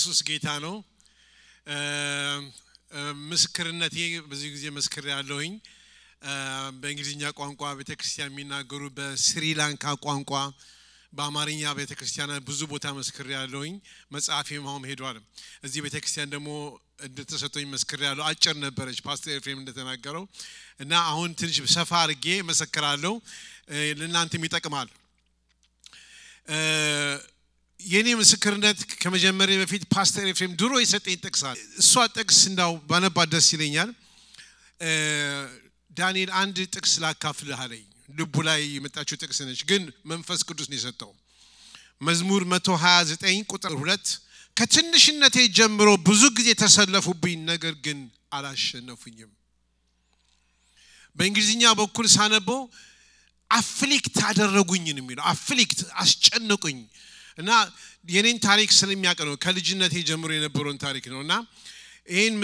ኢየሱስ ጌታ ነው ምስክርነቴ በዚህ ጊዜ መስክር ያለውኝ በእንግሊዝኛ ቋንቋ ቤተክርስቲያን የሚናገሩ በስሪላንካ ቋንቋ በአማርኛ ቤተክርስቲያን ብዙ ቦታ መስክር ያለውኝ መጽሐፌም አሁን ሄዷል እዚህ ቤተክርስቲያን ደግሞ እንደተሰጠኝ መስክር ያለው አጭር ነበረች ፓስተር ኤፍሬም እንደተናገረው እና አሁን ትንሽ ሰፋ አድርጌ መስክራለሁ ለእናንተም ይጠቅማል የኔ ምስክርነት ከመጀመሪያ በፊት ፓስተር ኤፍሬም ድሮ የሰጠኝ ጥቅሳል እሷ ጥቅስ እንዳው ባነባ ደስ ይለኛል ዳንኤል አንድ ጥቅስ ላካፍልህ አለኝ ልቡ ላይ የመጣችው ጥቅስ ነች ግን መንፈስ ቅዱስ ነው የሰጠው መዝሙር 129 ቁጥር 2 ከትንሽነቴ ጀምሮ ብዙ ጊዜ ተሰለፉብኝ ነገር ግን አላሸነፉኝም በእንግሊዝኛ በኩል ሳነበው አፍሊክት አደረጉኝ ነው የሚለው አፍሊክት አስጨነቁኝ እና የኔን ታሪክ ስለሚያቀነው ከልጅነቴ ጀምሮ የነበረውን ታሪክ ነውና ይሄን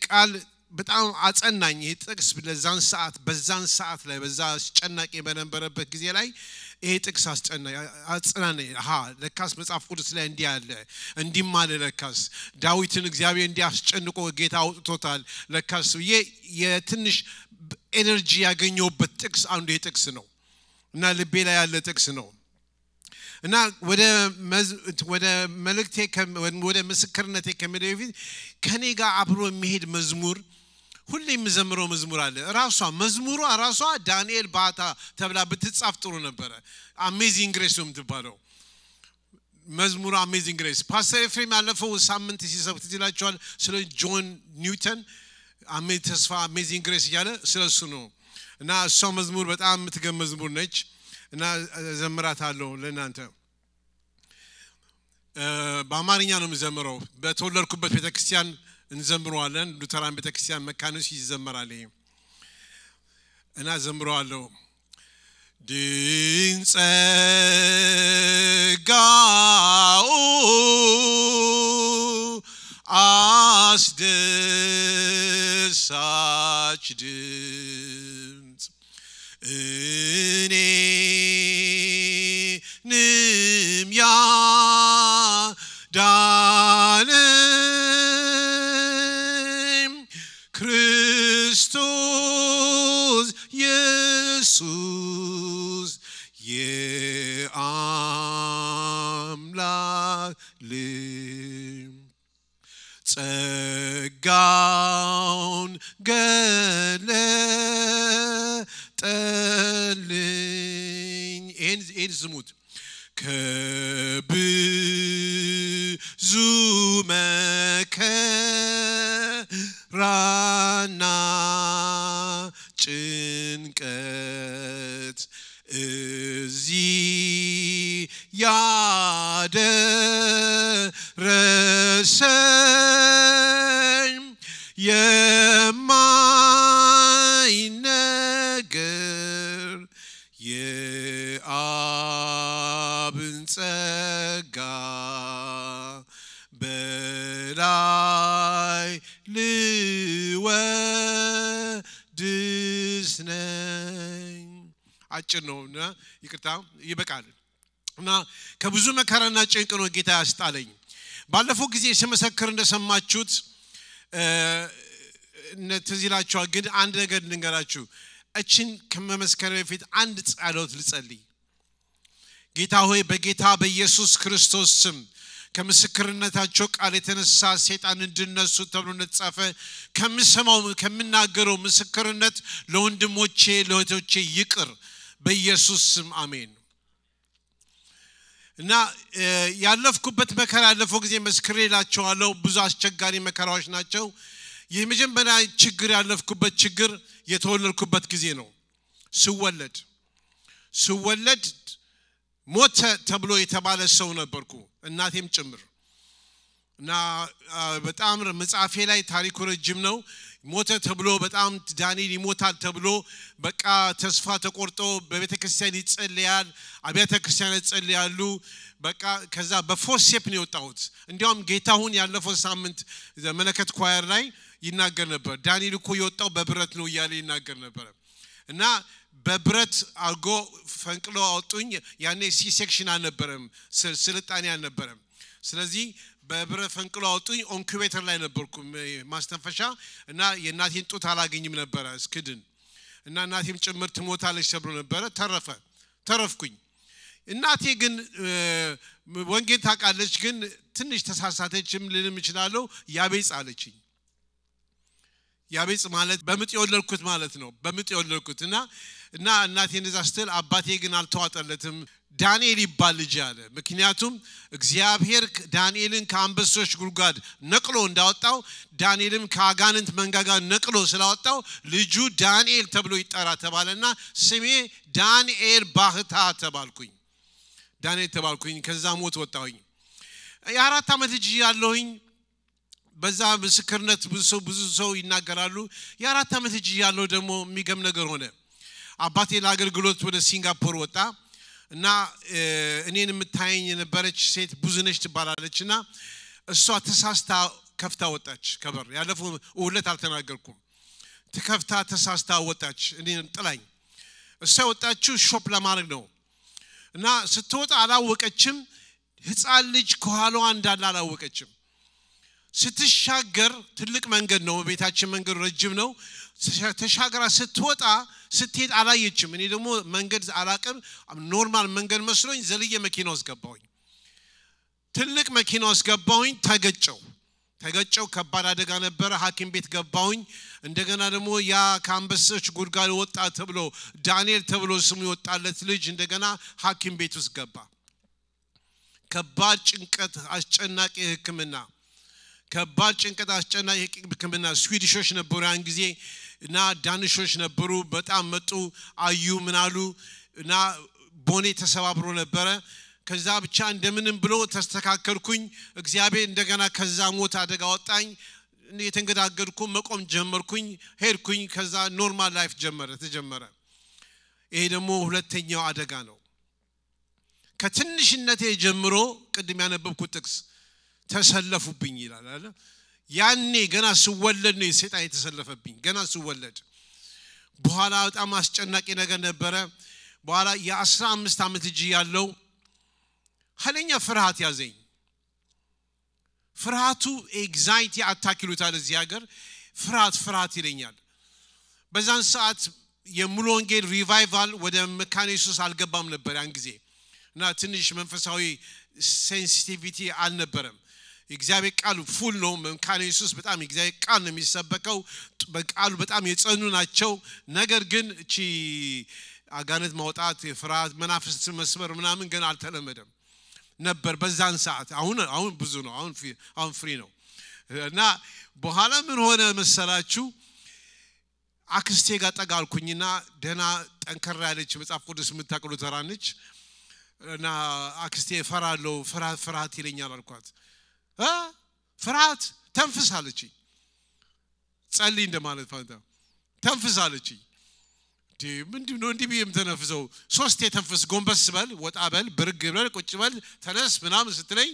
ቃል በጣም አጸናኝ ይሄ ጥቅስ ለዛን ሰዓት በዛን ሰዓት ላይ በዛ አስጨናቂ በነበረበት ጊዜ ላይ ይሄ ጥቅስ አጸናኝ ለካስ መጽሐፍ ቅዱስ ላይ እንዲህ አለ እንዲማለ ለካስ ዳዊትን እግዚአብሔር እንዲያስጨንቆ ጌታ አውጥቶታል ለካስ የትንሽ ኤነርጂ ያገኘውበት ጥቅስ አንዱ ይሄ ጥቅስ ነው እና ልቤ ላይ ያለ ጥቅስ ነው እና ወደ መልእክቴ ወደ ምስክርነቴ ከመደፊ ከኔ ጋር አብሮ የሚሄድ መዝሙር ሁሌ የምዘምረው መዝሙር አለ ራሷ መዝሙሩ ራሷ ዳንኤል ባታ ተብላ ብትጻፍ ጥሩ ነበር አሜዚንግ ግሬስ ነው የምትባለው መዝሙሩ አሜዚንግ ግሬስ ፓስተር ኤፍሬም ያለፈው ሳምንት ሲሰብክ ትላችኋል ስለ ጆን ኒውተን ተስፋ አሜዚንግ ግሬስ እያለ ስለሱ ነው እና እሷ መዝሙር በጣም የምትገርም መዝሙር ነች እና ዘምራታለሁ ለእናንተ በአማርኛ ነው የምዘምረው በተወለድኩበት ቤተክርስቲያን እንዘምረዋለን ሉተራን ቤተክርስቲያን መካኒስ ይዘምራል እና ዘምረዋለሁ ድንጸጋው አስደሳች ድምፅ እኔንም ያዳነኝ ክርስቶስ ኢየሱስ የአምላክ ልጅ ጸጋውን ገለጠልኝ ይህን ስሙት ከብዙ መከራና ጭንቀት እዚህ ያደረሰኝ የማይነገር የአብን ጸጋ በላይ ልወድስ ነኝ አጭር ነውና ይቅርታ ይበቃል እና ከብዙ መከራና ጭንቅ ነው ጌታ ያስጣለኝ ባለፈው ጊዜ ሲመሰክር እንደሰማችሁት ተዚላችኋል ግን አንድ ነገር ልንገራችሁ እቺን ከመመስከር በፊት አንድ ጸሎት ልጸልይ ጌታ ሆይ በጌታ በኢየሱስ ክርስቶስ ስም ከምስክርነታቸው ቃል የተነሳ ሰይጣን እንድነሱ ተብሎ እንደተጻፈ ከምሰማው ከምናገረው ምስክርነት ለወንድሞቼ ለእህቶቼ ይቅር በኢየሱስ ስም አሜን እና ያለፍኩበት መከራ ያለፈው ጊዜ መስክሬላችኋለሁ ብዙ አስቸጋሪ መከራዎች ናቸው የመጀመሪያ ችግር ያለፍኩበት ችግር የተወለድኩበት ጊዜ ነው ስወለድ ሞተ ተብሎ የተባለ ሰው ነበርኩ እናቴም ጭምር እና በጣም መጽሐፌ ላይ ታሪኩ ረጅም ነው ሞተ ተብሎ በጣም ዳንኤል ይሞታል ተብሎ በቃ ተስፋ ተቆርጦ በቤተክርስቲያን ይጸልያል አብያተ ክርስቲያናት ይጸልያሉ በቃ ከዛ በፎርሴፕ ነው የወጣሁት እንዲያውም ጌታሁን ያለፈው ሳምንት መለከት ኳየር ላይ ይናገር ነበር ዳንኤል እኮ የወጣው በብረት ነው እያለ ይናገር ነበር እና በብረት አርጎ ፈንቅሎ አውጡኝ ያኔ ሲ ሴክሽን አልነበረም ስልጣኔ አልነበረም ስለዚህ በብረት ፈንቅሎ አውጡኝ ኦንኩቤተር ላይ ነበርኩ ማስተንፈሻ እና የእናቴን ጡት አላገኝም ነበር እስክድን እና እናቴም ጭምር ትሞታለች ተብሎ ነበር ተረፍኩኝ እናቴ ግን ወንጌል ታውቃለች ግን ትንሽ ተሳሳተችም ልልም ይችላል ያቤጽ አለችኝ ያቤጽ ማለት በምጥ የወለድኩት ማለት ነው በምጥ የወለድኩትና እና እናቴ እንደዛ ስትል አባቴ ግን አልተዋጠለትም ዳንኤል ይባል ልጅ አለ ምክንያቱም እግዚአብሔር ዳንኤልን ከአንበሶች ጉድጓድ ነቅሎ እንዳወጣው ዳንኤልም ከአጋንንት መንጋጋ ነቅሎ ስላወጣው ልጁ ዳንኤል ተብሎ ይጠራ ተባለና ስሜ ዳንኤል ባህታ ተባልኩኝ ዳንኤል ተባልኩኝ ከዛ ሞት ወጣሁኝ የ4 ዓመት ልጅ ያለሁኝ በዛ ምስክርነት ብዙ ሰው ይናገራሉ የ4 ዓመት ልጅ ያለው ደግሞ የሚገም ነገር ሆነ አባቴ ለአገልግሎት ወደ ሲንጋፖር ወጣ እና እኔን የምታየኝ የነበረች ሴት ብዙነሽ ትባላለችና እሷ ተሳስታ ከፍታ ወጣች ከበር ያለፈው እውለት አልተናገርኩም ተከፍታ ተሳስታ ወጣች እኔን ጥላኝ እሷ ወጣችው ሾፕ ለማድረግ ነው እና ስትወጣ አላወቀችም ህፃን ልጅ ከኋላዋ እንዳለ አላወቀችም ስትሻገር ትልቅ መንገድ ነው ቤታችን መንገድ ረጅም ነው ተሻገራ ስትወጣ ስትሄድ አላየችም እኔ ደግሞ መንገድ አላቀም ኖርማል መንገድ መስሎኝ ዘልዬ መኪና ውስጥ ገባሁኝ ትልቅ መኪና ውስጥ ገባሁኝ ተገጨው ከባድ አደጋ ነበር ሐኪም ቤት ገባሁኝ እንደገና ደግሞ ያ ካምበሶች ጉድጓድ ወጣ ተብሎ ዳንኤል ተብሎ ስሙ ይወጣለት ልጅ እንደገና ሐኪም ቤት ውስጥ ገባ ከባድ ጭንቀት አስጨናቂ ህክምና ከባድ ጭንቀት አስጨናቂ ህክምና ስዊዲሾች ነበሩ ያን ጊዜ እና ዳንሾች ነበሩ በጣም መጡ አዩ ምናሉ እና ቦኔ ተሰባብሮ ነበር ከዛ ብቻ እንደምንም ብሎ ተስተካከልኩኝ እግዚአብሔር እንደገና ከዛ ሞት አደጋ ወጣኝ የተንገዳገድኩ መቆም ጀመርኩኝ ሄድኩኝ ከዛ ኖርማል ላይፍ ተጀመረ ይሄ ደግሞ ሁለተኛው አደጋ ነው ከትንሽነቴ ጀምሮ ቅድም ያነበብኩት ጥቅስ ተሰለፉብኝ ይላል አይደል ያኔ ገና ስወለድ ነው ሰይጣን የተሰለፈብኝ ገና ስወለድ በኋላ በጣም አስጨናቂ ነገር ነበረ በኋላ የ15 ዓመት ልጅ ያለው ኃይለኛ ፍርሃት ያዘኝ ፍርሃቱ ኤግዛይቲ አታክ ይሉታል እዚህ ሀገር ፍርሃት ይለኛል በዛን ሰዓት የሙሉ ወንጌል ሪቫይቫል ወደ መካነ ኢየሱስ አልገባም ነበር ያን ጊዜ እና ትንሽ መንፈሳዊ ሴንሲቲቪቲ አልነበረም እግዚአብሔር ቃሉ ፉል ነው መካነ ኢየሱስ በጣም እግዚአብሔር ቃል ነው የሚሰበከው በቃሉ በጣም የጸኑ ናቸው ነገር ግን እቺ አጋንንት ማውጣት ፍርሃት መናፍስት መስመር ምናምን ግን አልተለመደም ነበር በዛን ሰዓት አሁን ብዙ ነው አሁን ፍሪ ነው እና በኋላ ምን ሆነ መሰላችሁ አክስቴ ጋር ጠጋልኩኝና ደና ጠንከራ ያለች መጽሐፍ ቅዱስ የምታቀሉ ተራነች እና አክስቴ ፈራለው ፍርሃት ይለኛል አልኳት ፍርሃት ተንፍሳለች ጸልይ እንደማለት ፋንታ ተንፍሳለች ምንድነው እንዲህ ቢም ተነፍሰው ሶስት የተንፍስ ጎንበስ በል ወጣ በል ብርግ በል ቁጭ በል ተነስ ምናምን ስትለኝ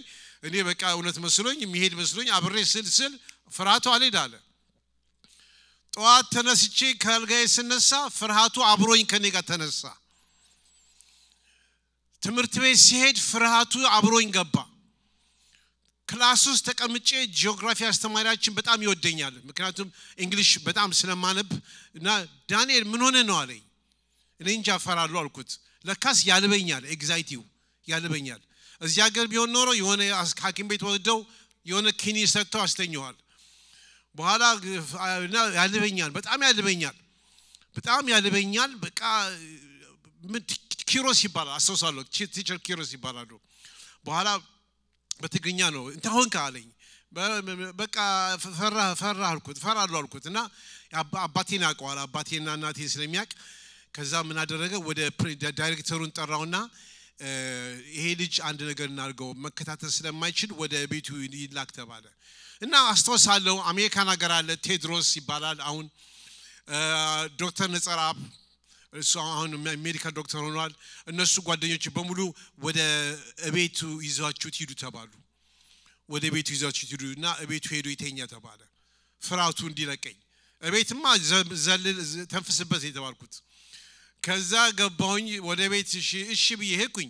እኔ በቃ እውነት መስሎኝ የሚሄድ መስሎኝ አብሬ ስል ፍርሃቱ አልሄዳለ ጧት ተነስቼ ከልጋዬ ስነሳ ፍርሃቱ አብሮኝ ከኔ ጋር ተነሳ ትምህርት ቤት ሲሄድ ፍርሃቱ አብሮኝ ገባ ክላስ ውስጥ ተቀምጬ ጂኦግራፊ አስተማሪያችን በጣም ይወደኛል ምክንያቱም እንግሊሽ በጣም ስለማነብ እና ዳንኤል ምን ሆነ ነው አለኝ እኔ እንጃ ፈራለሁ አልኩት ለካስ ያልበኛል ኤግዛይቲው ያልበኛል እዚህ ሀገር ቢሆን ኖሮ የሆነ ሐኪም ቤት ወስደው የሆነ ኪኒ ሰጥተው አስተኛዋል በኋላ ያልበኛል በጣም ያልበኛል በቃ ኪሮስ ይባላል አስተውሳለሁ ቲቸር ኪሮስ ይባላሉ በኋላ በትግርኛ ነው እንታውን ካለኝ በቃ ፈራለሁ አልኩት እና አባቴን አቀዋል አባቴና እናቴ ስለሚያቅ ከዛ ምን አደረገ ወደ ዳይሬክተሩን ጠራውና ይሄ ልጅ አንድ ነገር እናርገው መከታተል ስለማይችል ወደ ቤቱ ይላክ ተባለ እና አስተውሳለሁ አሜሪካን ሀገር አለ ቴድሮስ ይባላል አሁን ዶክተር ነጸራብ እሱ አሁን ሜዲካል ዶክተር ሆኗል እነሱ ጓደኞች በሙሉ ወደ ቤቱ ይዟቸው ሄዱ ተባሉ ወደ ቤቱ ይዟቸው ሄዱና ቤቱ ሄዶ ይተኛ ተባለ ፍራቱ እንዲለቀኝ ቤትማ ዘልል ተንፍስበት የተባልኩት ከዛ ገባሁኝ ወደ ቤት እሺ ብዬ ሄድኩኝ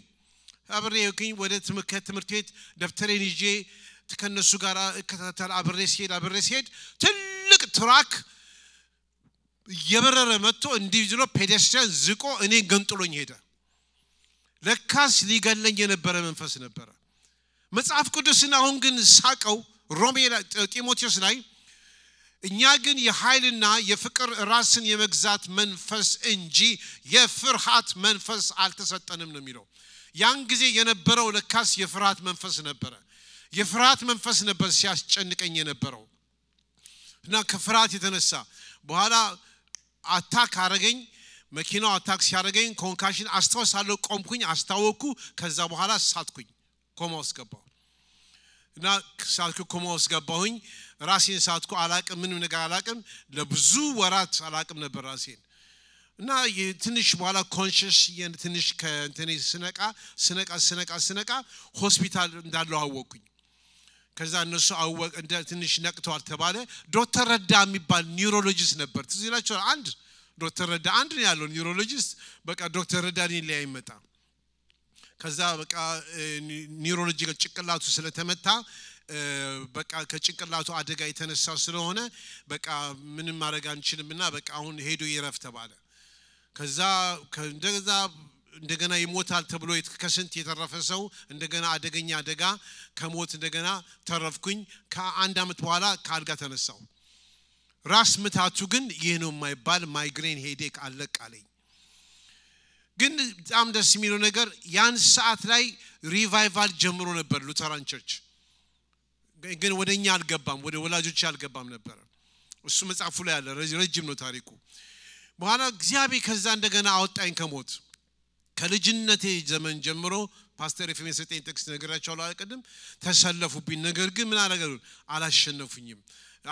አብሬ ሄድኩኝ ወደ ትምህርት ቤት ደብተሬን ይዤ ከነሱ ጋር ከተተል አብሬ ሲሄድ ትልቅ ትራክ የበረረ መጥቶ እንዲህ ብሎ ፔደስትሪያን ዝቆ እኔ ገንጥሎኝ ሄደ ለካስ ሊገለኝ የነበረ መንፈስ ነበር መጽሐፍ ቅዱስና አሁን ግን ሳቀው ሮሜ ጢሞቴዎስ ላይ እኛ ግን የኃይልና የፍቅር ራስን የመግዛት መንፈስ እንጂ የፍርሃት መንፈስ አልተሰጠንም ነው የሚለው ያን ጊዜ የነበረው ለካስ የፍርሃት መንፈስ ነበር የፍርሃት መንፈስ ነበር ሲያስጨንቀኝ የነበረው እና ከፍርሃት የተነሳ በኋላ አታክ አረገኝ መኪናው አታክ ሲያረገኝ ኮንካሽን አስተዋሳለሁ ቆምኩኝ አስተዋወኩ ከዛ በኋላ ሳትኩኝ ኮማ ውስጥ ገባሁ እና ሳትኩ ኮማ ውስጥ ገባሁኝ ራሴን ሳትኩ አላቅም ምንም ነገር አላቅም ለብዙ ወራት አላቅም ነበር ራሴን እና ትንሽ በኋላ ኮንሺየስ ትንሽ ከእንተኔ ስነቃ ሆስፒታል እንዳለው አወቅኩኝ ከዛ እነሱ አወቅ እንደ ትንሽ ነቅቷል ተባለ ዶክተር ረዳ የሚባል ኒውሮሎጂስት ነበር ትዝ ይላችኋል አንድ ዶክተር ረዳ አንድ ነው ያለው ኒውሮሎጂስት በቃ ዶክተር ረዳን ላይ ይመጣ ከዛ በቃ ኒውሮሎጂ ጭንቅላቱ ስለተመታ በቃ ከጭንቅላቱ አደጋ የተነሳ ስለሆነ በቃ ምንም ማድረግ አንችልምና በቃ አሁን ሄዶ ይረፍ ተባለ ከዛ እንደገና ይሞታል ተብሎ ከስንት የተረፈ ሰው እንደገና አደገኛ አደጋ ከሞት እንደገና ተረፍኩኝ ከአንድ አመት በኋላ ካልጋ ተነሳው ራስ ምታቱ ግን ይሄ ነው የማይባል ማይግሬን ሄዴክ አለቃለኝ ግን በጣም ደስ የሚለው ነገር ያን ሰዓት ላይ ሪቫይቫል ጀምሮ ነበር ሉተራን ቸርች ግን ወደኛ አልገባም ወደ ወላጆች አልገባም ነበር እሱ መጽሐፉ ላይ ያለ ረጅም ነው ታሪኩ በኋላ እግዚአብሔር ከዛ እንደገና አወጣኝ ከሞት ከልጅነቴ ዘመን ጀምሮ ፓስተር ኤፍኤም ሰጠኝ ቴክስት ነገራቸዋለሁ አልቀድም ተሰለፉብኝ ነገር ግን ምን አደረገሉ አላሸነፉኝም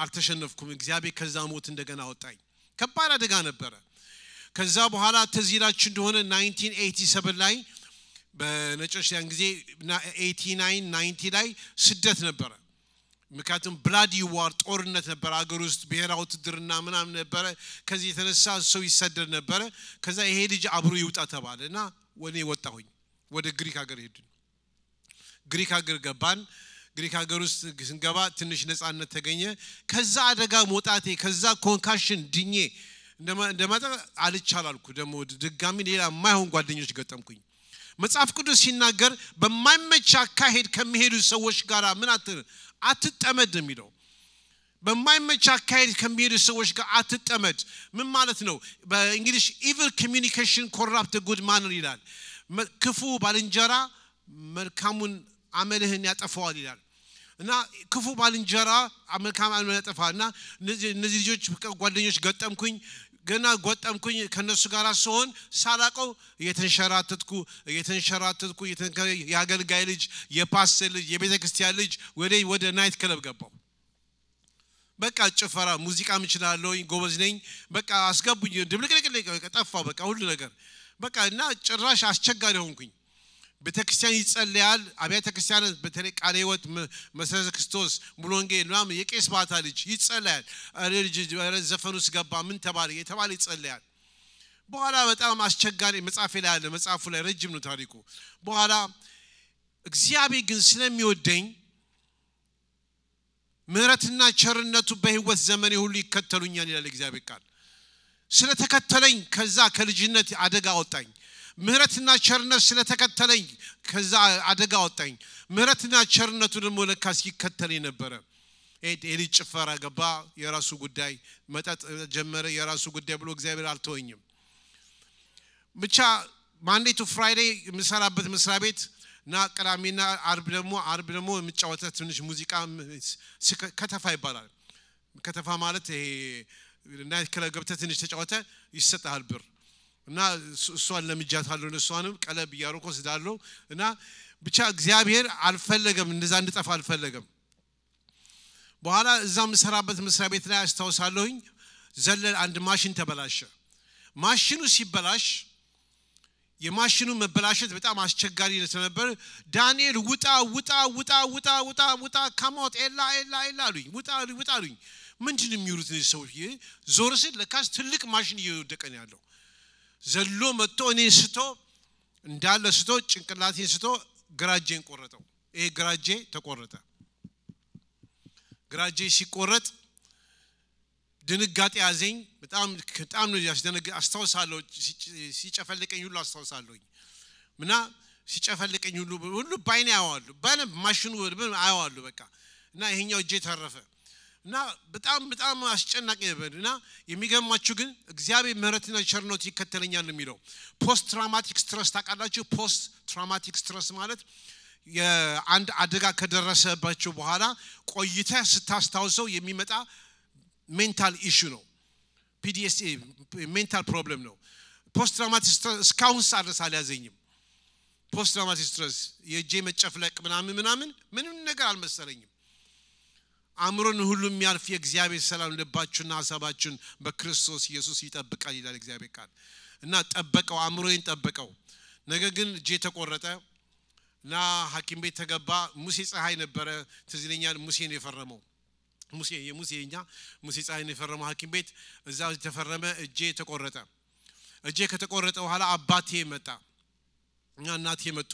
አልተሸነፍኩም እግዚአብሔር ከዛ ሞት እንደገና አወጣኝ ከባድ አደጋ ነበር ከዛ በኋላ ተዚላችሁ እንደሆነ 1987 ላይ በነጮች ያን ጊዜ 89 90 ላይ ስደት ነበር ምክንያቱም ብላዲ ዋር ጦርነት ነበር አገር ውስጥ ብሔራዊ ውትድርና ምናምን ነበር ከዚህ የተነሳ ሰው ይሰደድ ነበር ከዛ ይሄ ልጅ አብሮ ይውጣ ተባለና ወኔ ወጣሁኝ ወደ ግሪክ ሀገር ሄድን ግሪክ ሀገር ገባን ግሪክ ሀገር ውስጥ ስንገባ ትንሽ ነፃነት ተገኘ ከዛ አደጋ ሞጣቴ ከዛ ኮንካሽን ድኜ እንደማታ አልቻላልኩ ደሞ ድጋሚ ሌላ ማይሆን ጓደኞች ገጠምኩኝ መጽሐፍ ቅዱስ ሲናገር በማይመች አካሄድ ከሚሄዱ ሰዎች ጋር ምን አትጠመድ የሚለው በማይመች አካሄድ ከሚሄዱ ሰዎች ጋር አትጠመድ ምን ማለት ነው በእንግሊሽ evil communication corrupt a good manner ይላል ክፉ ባልንጀራ መልካሙን አመልህን ያጠፋዋል ይላል እና ክፉ ባልንጀራ መልካም አመል ያጠፋና እነዚህ ልጆች ጓደኞች ገጠምኩኝ ገና ጓጠምኩኝ ከነሱ ጋር ሰሆን ሳላቀው የተንሸራተትኩ ያገልጋይ ልጅ የፓስተር ልጅ የቤተክርስቲያን ልጅ ወደ ናይት ክለብ ገባው በቃ ጭፈራ ሙዚቃ ምችላለሁ ጎበዝ ነኝ በቃ አስገቡኝ ድብልቅልቅ ጠፋው በቃ ሁሉ ነገር በቃ እና ጭራሽ አስቸጋሪ ሆንኩኝ ቤተክርስቲያን ይጸልያል አብያተ ክርስቲያናት በተለይ ቃለ ሕይወት መሰረተ ክርስቶስ ሙሉወንጌል ምናምን የቄስ ባታ ልጅ ይጸልያል ልጅ ዘፈኑስ ገባ ምን ተባለ የተባለ ይጸልያል በኋላ በጣም አስቸጋሪ መጽሐፍ ላይ ያለ መጽሐፉ ላይ ረጅም ነው ታሪኩ በኋላ እግዚአብሔር ግን ስለሚወደኝ ምህረትና ቸርነቱ በህይወት ዘመኔ ሁሉ ይከተሉኛል ይላል እግዚአብሔር ቃል ስለተከተለኝ ከዛ ከልጅነት አደጋ አወጣኝ ምህረትና ቸርነት ስለተከተለኝ ከዛ አደጋ አወጣኝ ምህረትና ቸርነቱ ደግሞ ለካስ ይከተለኝ ነበር ኤሊ ጭፈራ ገባ የራሱ ጉዳይ መጠጥ ጀመረ የራሱ ጉዳይ ብሎ እግዚአብሔር አልተወኝም ብቻ ማንዴ ቱ ፍራይዴ ምሰራበት መስሪያ ቤት ና ቅዳሜና አርብ ደግሞ የምጫወተው ትንሽ ሙዚቃ ከተፋ ይባላል ከተፋ ማለት ይሄ ናይት ክለብ ገብተህ ትንሽ ተጫወተ ይሰጣል ብር እና እሷን ለምጃታለሁ እሷንም ቀለብ ያሮኮስ ዳለው እና ብቻ እግዚአብሔር አልፈለገም እንደዛ እንድጠፋ አልፈለገም በኋላ እዛም ምሰራበት መስሪያ ቤት ላይ አስተዋውሳለሁኝ ዘለል አንድ ማሽን ተበላሸ ማሽኑ ሲበላሽ የማሽኑ መበላሸት በጣም አስቸጋሪ ነበር ዳንኤል ውጣ ካሞት ኤላ አሉኝ ውጣ አሉኝ ምንድነው የሚሉት ነው ሰውዬ ዞርስል ለካስ ትልቅ ማሽን እየወደቀ ነው ያለው ዘሎ መጥቶ እኔ ስቶ እንዳለ ስቶ ጭንቅላቴን ስቶ ግራጄን ቆረጠው ይሄ ግራጄ ተቆረጠ ግራጄ ሲቆረጥ ድንጋጤ ያዘኝ በጣም ነው ያስደነገ አስተዋሳለሁ ሲጨፈልቀኝ ሁሉ አስተዋሳለሁኝ እና ሲጨፈልቀኝ ሁሉ ባይኔ አያዋለሁ ባይኔ ማሽኑ አያዋለሁ በቃ እና ይሄኛው እጄ ተረፈ እና በጣም አስጨናቂ ነበርና የሚገርማችሁ ግን እግዚአብሔር ምህረትና ቸርነት ይከተለኛል ነው የሚለው ፖስት ትራውማቲክ ስትረስ ታውቃላችሁ ፖስት ትራውማቲክ ስትረስ ማለት የአንድ አደጋ ከደረሰባችሁ በኋላ ቆይተ ስታስታውሰው የሚመጣ ሜንታል ኢሹ ነው PTSD ሜንታል ፕሮብለም ነው ፖስት ትራውማቲክ ስትረስ እስካሁን ሳድረስ አልያዘኝም ፖስት ትራውማቲክ ስትረስ የጄ መጨፍለቅ ምንም ነገር አልመሰለኝም አምሮን ሁሉ የሚያልፍ የእግዚአብሔር ሰላም ልባችሁና ሐሳባችሁን በክርስቶስ ኢየሱስ ይጠብቃል ይላል እግዚአብሔር ቃል እና ጠበቀው አምሮን ጠበቀው ነገር ግን እጄ ተቆረጠ እና ሐኪም ቤት ተገባ ሙሴ ፀሐይ ነበረ ትዝለኛል ሙሴን የፈረመው ሙሴ ፀሐይ ነው የፈረመው ሐኪም ቤት እዛው ተፈረመ እጄ ተቆረጠ እጄ ከተቆረጠ በኋላ አባቴ መጣ እና እናቴ መጡ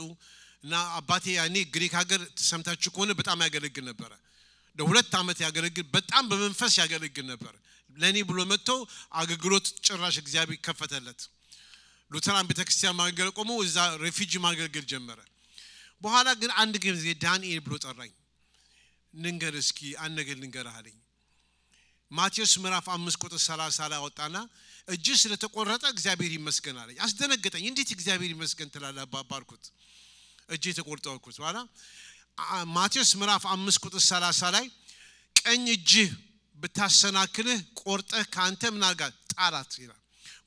እና አባቴ ያኔ ግሪክ ሀገር ተሰምታችሁ ከሆነ በጣም ያገለግል ነበር ለሁለት አመት ያገለግል በጣም በመንፈስ ያገለግል ነበር ለኔ ብሎ መጥቶ አገልግሎት ጭራሽ እግዚአብሔር ከፈተለት ሉተራን ቤተክርስቲያን ማገልገል ቆሞ እዛ ሬፊጂ ማገልገል ጀመረ በኋላ ግን አንድ ጊዜ ዳንኤል ብሎ ጠራኝ ንገር እስኪ አንገል ንገር አለኝ ማቴዎስ ምዕራፍ 5 ቁጥር 30 ላይ ወጣና እጅ ስለተቆረጠ እግዚአብሔር ይመስገን አለኝ አስደነገጠኝ እንዴት እግዚአብሔር ይመስገን ትላለህ አባባልኩት እጄ ተቆርጠውኩት በኋላ ማቴዎስ ምዕራፍ 5 ቁጥር 30 ላይ ቀኝ እጅ ብታሰናክልህ ቆርጠህ ካንተ ምን አርጋ ጣላት ይላል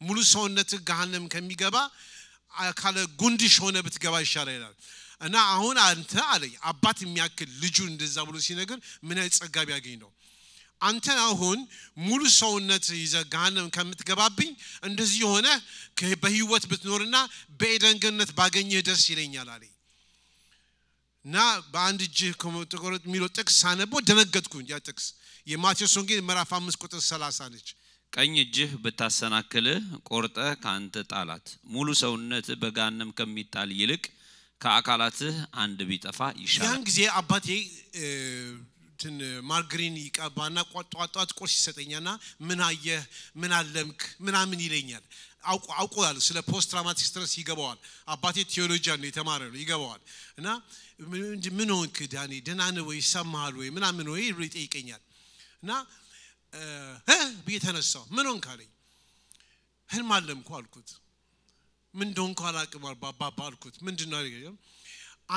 ሙሉ ሰውነት ገሃነም ከሚገባ ካለ ጉንድሽ ሆነ ብትገባ ይሻላል ይላል እና አሁን አንተ አለኝ አባት የሚያክል ልጁ እንደዛ ብሎ ሲነገር ምን አይጸጋቢ ያገኝ ነው አንተ አሁን ሙሉ ሰውነት ይዘህ ገሃነም ከምትገባብኝ እንደዚህ ሆነ በህይወት ብትኖርና በኤደን ገነት ባገኘህ ደስ ይለኛል አለኝ እና በአንድ እጅ ከመተቆረጥ የሚለው ጥቅስ ሳነቦ ደነገጥኩኝ ያ ጥቅስ የማቴዎስ ወንጌል ምዕራፍ 5 ቁጥር 30 ነች ቀኝ እጅህ ብታሰናክልህ ቆርጠህ ካንተ ጣላት ሙሉ ሰውነት በገሃነም ከሚጣል ይልቅ ከአካላትህ አንድ ቢጠፋ ይሻላል ያን ጊዜ አባቴ ማርግሪን ይቀባና ቋጧጧት ቁርስ ይሰጠኛልና ምን አየህ ምን አለምክ ምናምን ይለኛል አውቆያል ስለ ፖስት ትራውማቲክ ስትረስ ይገባዋል አባቴ ቲዮሎጂያን ነው የተማረ ነው ይገባዋል እና ምን ሆንክ ዳኒ ደህና ነህ ወይ ሰማሃል ወይ ምናምን ወይ ይጠይቀኛል እና በየተነሳው ምን ሆንክ አለኝ ህልም አለምኩ አልኩት ምን እንደሆንኩ አላቅም አባባ አልኩት ምንድነው አለኝ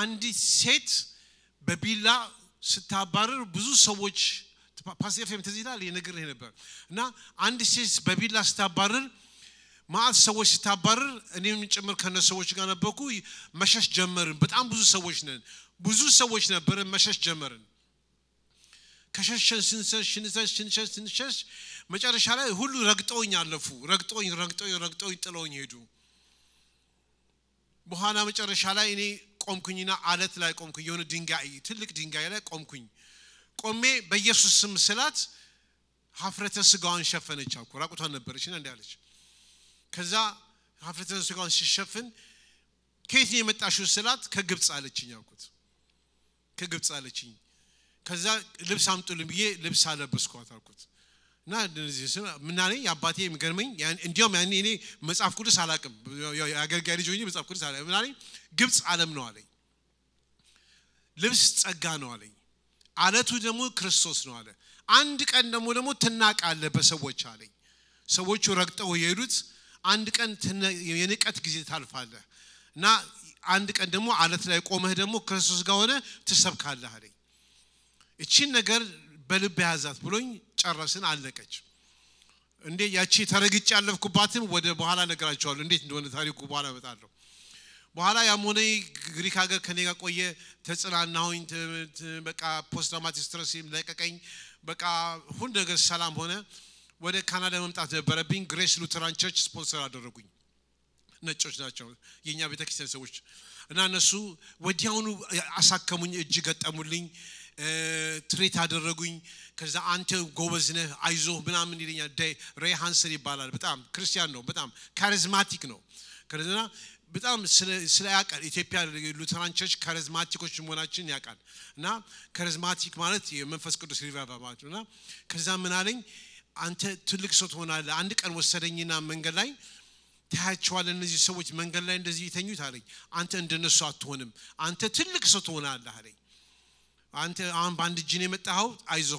አንዲት ሴት በቢላ ስታባረር ብዙ ሰዎች ፓስቴፍም ተዚላል የነገር ነበር እና አንድ ሴት በቢላ ስታባረር ማአት ሰዎች ስታባረር እኔም ጭምር ከነሰዎች ጋር ነበርኩ መሸሽ ጀመርን በጣም ብዙ ሰዎች ነበርን መሸሽ ጀመርን ከሸሸን ስንሸሽ መጨረሻ ላይ ሁሉ ረግጠውኝ አለፉ ረግጠውኝ ጥለውኝ ሄዱ በኋላ መጨረሻ ላይ እኔ ቆምኩኝና አለት ላይ ቆምኩኝ የሆነ ትልቅ ድንጋይ ላይ ቆሜ በኢየሱስ ስም ስላት ሀፍረተ ስጋዋን ሸፈነች አልኩ ራቁቷን ነበረችና እንዲያለች ከዛ ሀፍረተ ስጋዋን ሲሸፍን ከየት ነው የመጣሽው ስላት ከግብጽ አለችኝ አልኩት ከግብጽ አለችኝ ከዛ ልብስ አምጡልኝ ብዬ ልብስ አለበስኳት አልኩት እና እንደዚህ ምን አለኝ አባቴ የሚገርመኝ እንዲያውም ያኔ እኔ መጽሐፍ ቅዱስ አላቅም ያገልጋይ ልጅ ሆኜ መጽሐፍ ቅዱስ አላቅም ምን አለኝ ግብጽ ዓለም ነው አለኝ ልብስ ጸጋ ነው አለኝ አለቱ ደግሞ ክርስቶስ ነው አለ አንድ ቀን ደግሞ ትናቃለህ በሰዎች አለኝ ሰዎቹ ረግጠው የሄዱት አንድ ቀን የንቀት ጊዜ ታልፋለህ እና አንድ ቀን ደግሞ አለት ላይ ቆመህ ደግሞ ክርስቶስ ጋር ሆነ ትሰብካለህ አለኝ እቺን ነገር በልብ ያዛት ብሎኝ ጨረስን አለቀች እንዴ ያቺ ተረግጭ ያለፍኩባትን ወደ በኋላ ነገራቸዋለሁ እንዴት እንደሆነ ታሪኩ በኋላ መጣለሁ በኋላ ያሞኔ ግሪክ ሀገር ከኔ ጋር ቆየ ተጽናናሁኝ በቃ ፖስት ትራውማቲክ ስትረስ ለቀቀኝ በቃ ሁሉ ነገር ሰላም ሆነ ወደ ካናዳ መምጣት ነበረብኝ ግሬስ ሉተራን ቸርች ስፖንሰር አደረጉኝ ነጮች ናቸው የኛ ቤተክርስቲያን ሰዎች እና እነሱ ወዲያውኑ አሳከሙኝ እጅ ገጠሙልኝ ትሪት አደረጉኝ ከዛ አንተ ጎበዝ ነህ አይዞህ ምናምን ይለኛል ሬይ ሃንሰን ይባላል በጣም ክርስቲያን ነው በጣም ካሪዝማቲክ ነው ከዛ በጣም ስለ ያቃል ኢትዮጵያ ሉተራን ቸርች ካሪዝማቲኮች መሆናችን ያቃል እና ካሪዝማቲክ ማለት የመንፈስ ቅዱስ ሪቫይቫል ማለት ነውና ከዛ ምን አለኝ አንተ ትልቅ ሰው ትሆናለህ አንድ ቀን ወሰደኝና መንገድ ላይ ታያቸዋል እነዚህ ሰዎች መንገድ ላይ እንደዚህ ይተኙት አለኝ አንተ እንደነሱ አትሆንም አንተ ትልቅ ሰው ትሆናለህ አለኝ አንተ አሁን ባንድ ጂኔ መጣው አይዞ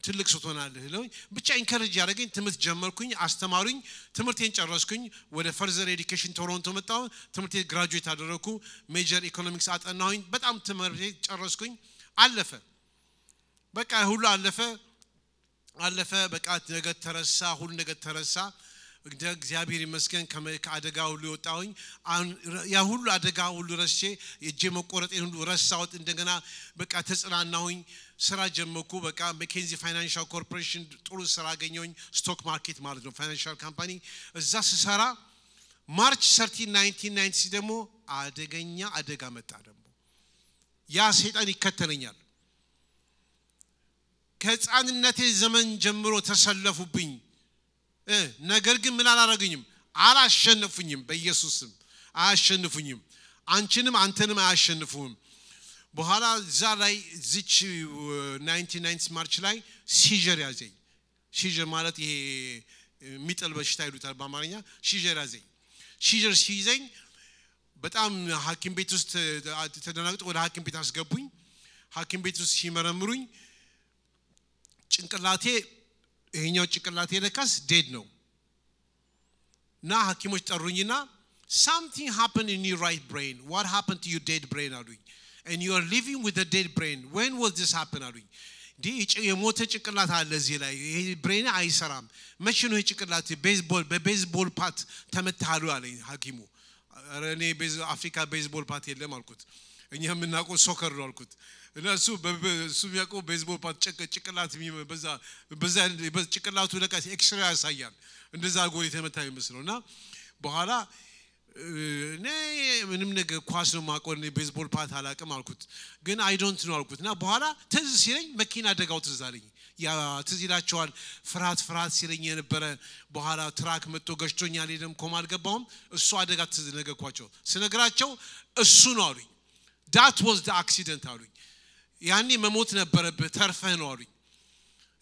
ትልቅ ሰው ትሆናለህ ለኝ ብቻ ኢንከሬጅ ያደረገኝ ትምህርት ጀመርኩኝ አስተማሩኝ ትምህርቴን ጨረስኩኝ ወደ ፈርዘር ኤዱኬሽን ቶሮንቶ መጣው ትምህርቴ ግራጁዌት አደረኩ ሜጀር ኢኮኖሚክስ አጠናሁኝ በጣም ትምህርቴ ጨረስኩኝ አለፈ በቃ ሁሉ አለፈ በቃ ነገር ተረሳ ሁሉ ነገር ተረሳ እግዚአብሔር ይመስገን ከአደጋው ሁሉ ወጣሁኝ ያ ሁሉ አደጋ ሁሉ ረስቼ እጄ መቆረጤን ሁሉ ረሳሁት እንደገና በቃ ተጽናናሁኝ ስራ ጀመርኩ በቃ መኬንዚ ፋይናንሻል ኮርፖሬሽን ጥሩ ስራ አገኘሁኝ ስቶክ ማርኬት ማለት ነው ፋይናንሻል ካምፓኒ እዛ ስሰራ ማርች 13 1990 ደግሞ አደገኛ አደጋ መጣ ደግሞ ያ ሰይጣን ይከተለኛል ከጻንነቴ ዘመን ጀምሮ ተሰለፉብኝ ነገር ግን ምን አላረገኝም አላሸነፉኝም በኢየሱስም አያሸንፉኝም አንቺንም አንተንም አያሸንፉም በኋላ እዛ ላይ ዚች 1990 ማርች ላይ ሲጀር ያዘኝ ሲጀር ማለት ይሄ ሚጥል በሽታ ይሉታል በአማርኛ ሲጀር ያዘኝ ሲጀር ሲይዘኝ በጣም ሐኪም ቤት ውስጥ ተደናግጦ ወደ ሐኪም ቤት አስገቡኝ ሐኪም ቤት ውስጥ ሲመረምሩኝ ጭንቅላቴ ይሄኛው ጭንቅላቴ ለካስ ዴድ ነው ና ሐኪሞች ጠሩኝና something happened in your right brain what happened to your dead brain አሉኝ and you are living with a dead brain when will this happen አሉኝ ዲ የሞተ ጭንቅላት አለ እዚህ ላይ ይሄ ብሬን አይሰራም መቼ ነው ጭንቅላት በቤዝቦል ፓት ተመታሉ አለኝ ሐኪሙ እኔ አፍሪካ ቤዝቦል ፓት የለም አልኩት እኛ ምናቆ ሶከር ነው አልኩት እነሱ የሚያውቁ ቤዝቦል ፓት ጭንቅላት በዛ ጭንቅላቱ ለቃ ኤክስሬ ያሳያል እንደዛ ጎል የተመታ ይመስለውና በኋላ ምንም ነገር ኳስ ነው ማቆን ቤዝቦል ፓት አላቀም አልኩት ግን አይ ዶንት ኖ አልኩትና በኋላ ትዝ ሲለኝ መኪና አደጋው ትዝ አለኝ ያ ትዝ ይላቸዋል ፍራት ሲለኝ የነበረ በኋላ ትራክ መጥቶ ገጭቶኛል ሄደም ኮማ አልገባውም እሱ አደጋ ትዝ ነገርኳቸው ስነግራቸው እሱ ነው አሉኝ that was the accident አሉኝ ያኔ መሞት ነበረበት ተርፈህ ነው አሉኝ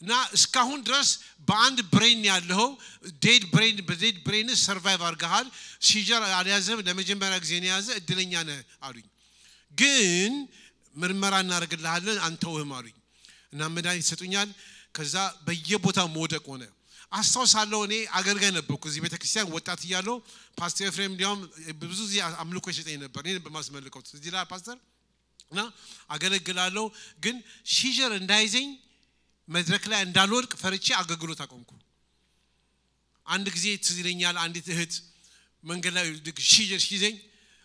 እና እስካሁን ድረስ በአንድ ብሬን ያለው ዴድ ብሬን በዴድ ብሬን ሰርቫይቭ አርጋሃል ሲጀር አልያዘም ለመጀመሪያ ጊዜ ነው ያዘ እድለኛ ነህ አሉኝ ግን ምርመራ እናደርግልሃለን አንተውህም አሉኝ እና መድኃኒት ሰጡኛል ከዛ በየቦታው ሞደቅ ሆነ አስተዋውሳለሁ እኔ አገልጋይ ነበርኩ እዚህ ቤተክርስቲያን ወጣት እያለሁ ፓስተር ኤፍሬም ዲያም ብዙ ጊዜ አምልኮ ይሰጠኝ ነበር እኔ በማስመልከው እዚህ ላይ ፓስተር እና አገለግላለሁ ግን ሲጀር እንዳይዘኝ መድረክ ላይ እንዳልወድቅ ፈርቼ አገግሎት አቆምኩ አንድ ጊዜ ትዝ ይለኛል አንዲት እህት መንገድ ላይ ሲጀር ሲዘኝ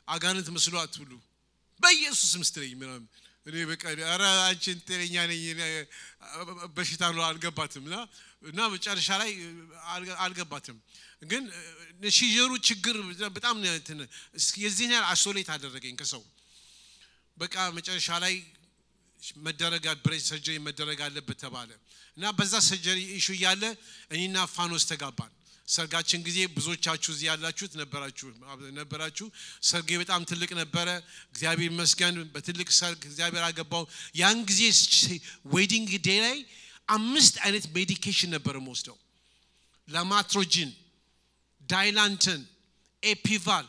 አጋንንት መስሏት ሁሉ በኢየሱስ ምስትለኝ ምናምን እኔ በቃ አራ አንቺን ተለኛ ነኝ በሽታ ነው አልገባትምና እና መጨረሻ ላይ አልገባትም ግን ሲጀሩ ችግር በጣም የዚህን ያህል አሶሌት አደረገኝ ከሰው በቃ መጨረሻ ላይ መደረጋ ብሬን ሰርጀሪ መደረግ አለበት ተባለ እና በዛ ሰርጀሪ ኢሹ ያለ እኔና ፋኖስ ተጋባን ሰርጋችን ጊዜ ብዙዎቻችሁ እዚህ ያላችሁት ነበራችሁ ሰርጌ በጣም ትልቅ ነበረ እግዚአብሔር ይመስገን በትልቅ ሰርግ እግዚአብሔር አገባው ያን ጊዜ ዌዲንግ ዴይ ላይ 5 አይነት ሜዲኬሽን ነበር የምወስደው ላማትሮጂን ዳይላንተን ኤፒቫል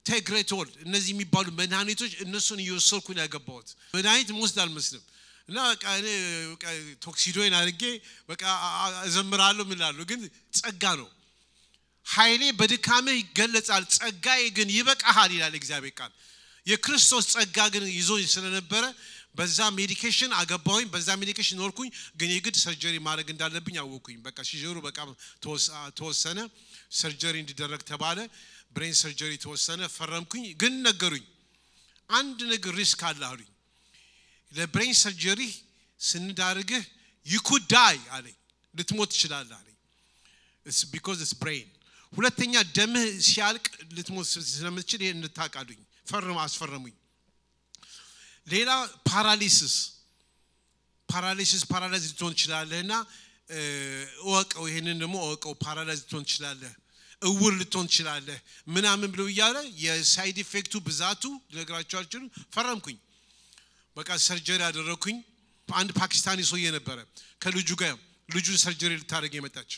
ቴግሬቶል እነዚህ የሚባሉ መድኃኒቶች እነሱን እየወሰድኩ ነው ያገባሁት መድኃኒት መውሰድ አልመስልም እና በቃ እኔ ቶክሲዶይን አድርጌ በቃ እዘምራለሁ ምላለሁ ግን ጸጋ ነው ኃይሌ በድካምህ ይገለጻል ጸጋዬ ግን ይበቃሃል ይላል እግዚአብሔር ቃል የክርስቶስ ጸጋ ግን ይዞኝ ስለነበረ በዛ ሜዲኬሽን አገባሁኝ በዛ ሜዲኬሽን ኖርኩኝ ግን የግድ ሰርጀሪ ማድረግ እንዳለብኝ አወኩኝ በቃ ሲጀሩ በቃ ተወሰነ ሰርጀሪ እንዲደረግ ተባለ ብሬን ሰርጀሪ ተወሰነ ፈረምኩኝ ግን ነገሩኝ አንድ ነገር ሪስክ አለ አሉኝ ለብሬን ሰርጀሪ ስንዳርግህ you could die አለኝ ልትሞት ትችላለህ አለኝ it's because it's brain ሁለተኛ ደምህ ሲያልቅ ልትሞት ስለምትችል ይሄን እንድታቃሉኝ አስፈረሙኝ ሌላ ፓራሊሲስ ልትሆን ትችላለህና ወቀው ይሄንን ደግሞ ወቀው ፓራላይዝ ልትሆን ትችላለህ እውር ልትሆን ትችላለህ ምናምን ብለው ይያለ የሳይድ ኢፌክቱ ብዛቱ ልነግራችሁ አልችልም ፈረምኩኝ በቃ ሰርጀሪ አደረኩኝ አንድ ፓኪስታኒ ሰውዬ ነበረ ከልጁ ጋር ልጁን ሰርጀሪ ልታደርግ የመጣች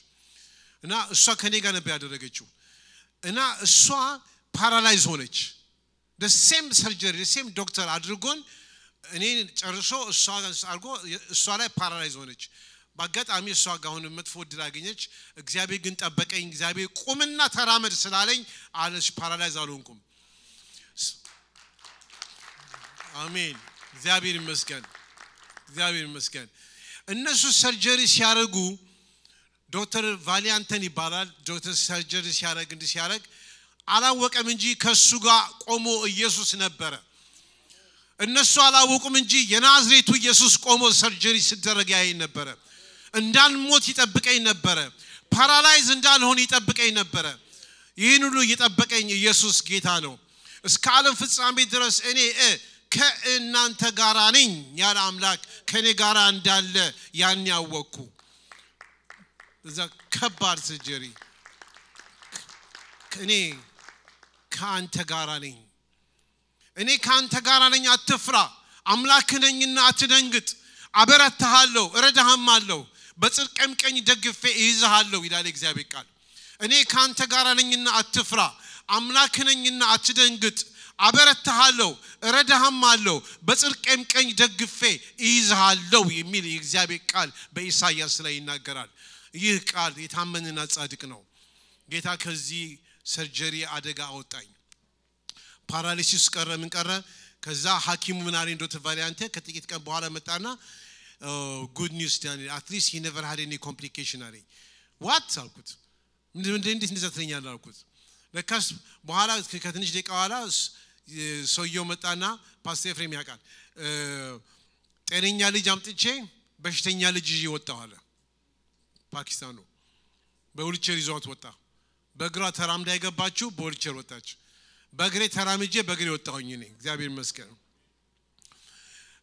እና እሷ ከኔ ጋር ነበር ያደረገችው እና እሷ ፓራላይዝ ሆነች the same surgery the same doctor አድርጎን እኔ ጨርሶ እሷ አርጎ እሷ ላይ ፓራላይዝ ሆነች ባጋጣሚ እሷ ጋር ሆነ መጥፎ ድል አገኘች እግዚአብሔር ግን ጠበቀኝ እግዚአብሔር ቁምና ተራመድ ስላለኝ አለሽ ፓራላይዝ አልሆንኩም አሜን እግዚአብሔር ይመስገን እነሱ ሰርጀሪ ሲያረጉ ዶክተር ቫሊያንተን ይባላል ዶክተር ሰርጀሪ ሲያረግ አላወቀም እንጂ ከሱ ጋር ቆሞ ኢየሱስ ነበረ እነሱ አላወቁም እንጂ የናዝሬቱ ኢየሱስ ቆሞ ሰርጀሪ ሲደረግ ያይ ነበረ እንዳልሞት ይጠብቀኝ ነበረ ፓራላይዝ እንዳልሆን ይጠብቀኝ ነበረ ይሄን ሁሉ ይጠብቀኝ ኢየሱስ ጌታ ነው እስከ ዓለም ፍጻሜ ድረስ እኔ ከእናንተ ጋር ነኝ ያለ አምላክ ከኔ ጋር እንዳለ ያን ያወቅኩ እዛ ከባድ ሰርጀሪ እኔ ካንተ ጋር ነኝ እኔ ካንተ ጋር ነኝ አትፍራ አምላክ ነኝና አትደንግጥ አበረታሃለሁ እረዳሃማለሁ በጽድቅም ቀኝ ደግፌ እይዝሃለሁ ይላል እግዚአብሔር ቃል እኔ ካንተ ጋር ነኝና አትፍራ አምላክ ነኝና አትደንግጥ አበረታሃለሁ እረዳሃማለሁ በጽድቅም ቀኝ ደግፌ እይዝሃለሁ የሚል የእግዚአብሔር ቃል በኢሳይያስ ላይ ይናገራል ይህ ቃል የታመነና ጻድቅ ነው ጌታ ከዚህ ሰርጀሪ አደጋ አወጣኝ ፓራሊሲስ ቀረ ምን ቀረ ከዛ ሐኪሙ ምን አለኝ ዶክተር ቫሊያንቴ ከጥቂት ቀን በኋላ መጣና good news ዳኒ at least he never had any complication አለኝ what አልኩት እንዴት እንደዛ ትለኛለህ አልኩት ለካስ በኋላ ከትንሽ ደቂቃ በኋላ ሰውየው መጣና ፓስተር ኤፍሬም ያውቃል ጤነኛ ልጅ አምጥቼ በሽተኛ ልጅ ይወጣው አለ ፓኪስታኑ በዊልቸር ይዟት ወጣ በእግሯ ተራምዳ ይገባችሁ በዊልቸር ወጣች በእግሬ ተራምጄ በእግሬ ወጣሁኝ እኔ እግዚአብሔር ይመስገን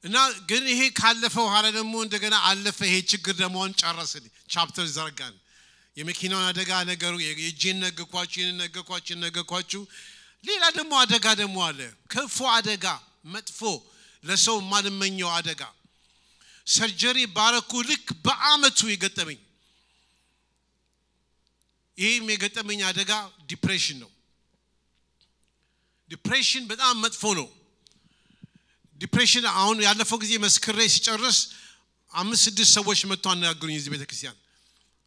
እና ግን ይሄ ካለፈው ኋላ ደግሞ እንደገና አለፈ ይሄ ችግር ደሞን ጨረስን ቻፕተር ዘርጋን የመኪናው አደጋ ነገሩ የጄን ነገርኳችሁ ሌላ ደግሞ አደጋ ደግሞ አለ ከፎ አደጋ መጥፎ ለሰው ማንመኘው አደጋ ሰርጀሪ ባረኩ ልክ በአመቱ ይገጠመኝ ይሄም የገጠመኝ አደጋ ዲፕሬሽን ነው ዲፕሬሽን በጣም መጥፎ ነው ዲፕሬሽን አሁን ያለፈው ጊዜ መስክሬ ሲጨርስ 5-6 ሰዎች መጥተው አናገሩኝ እዚህ ቤተክርስቲያን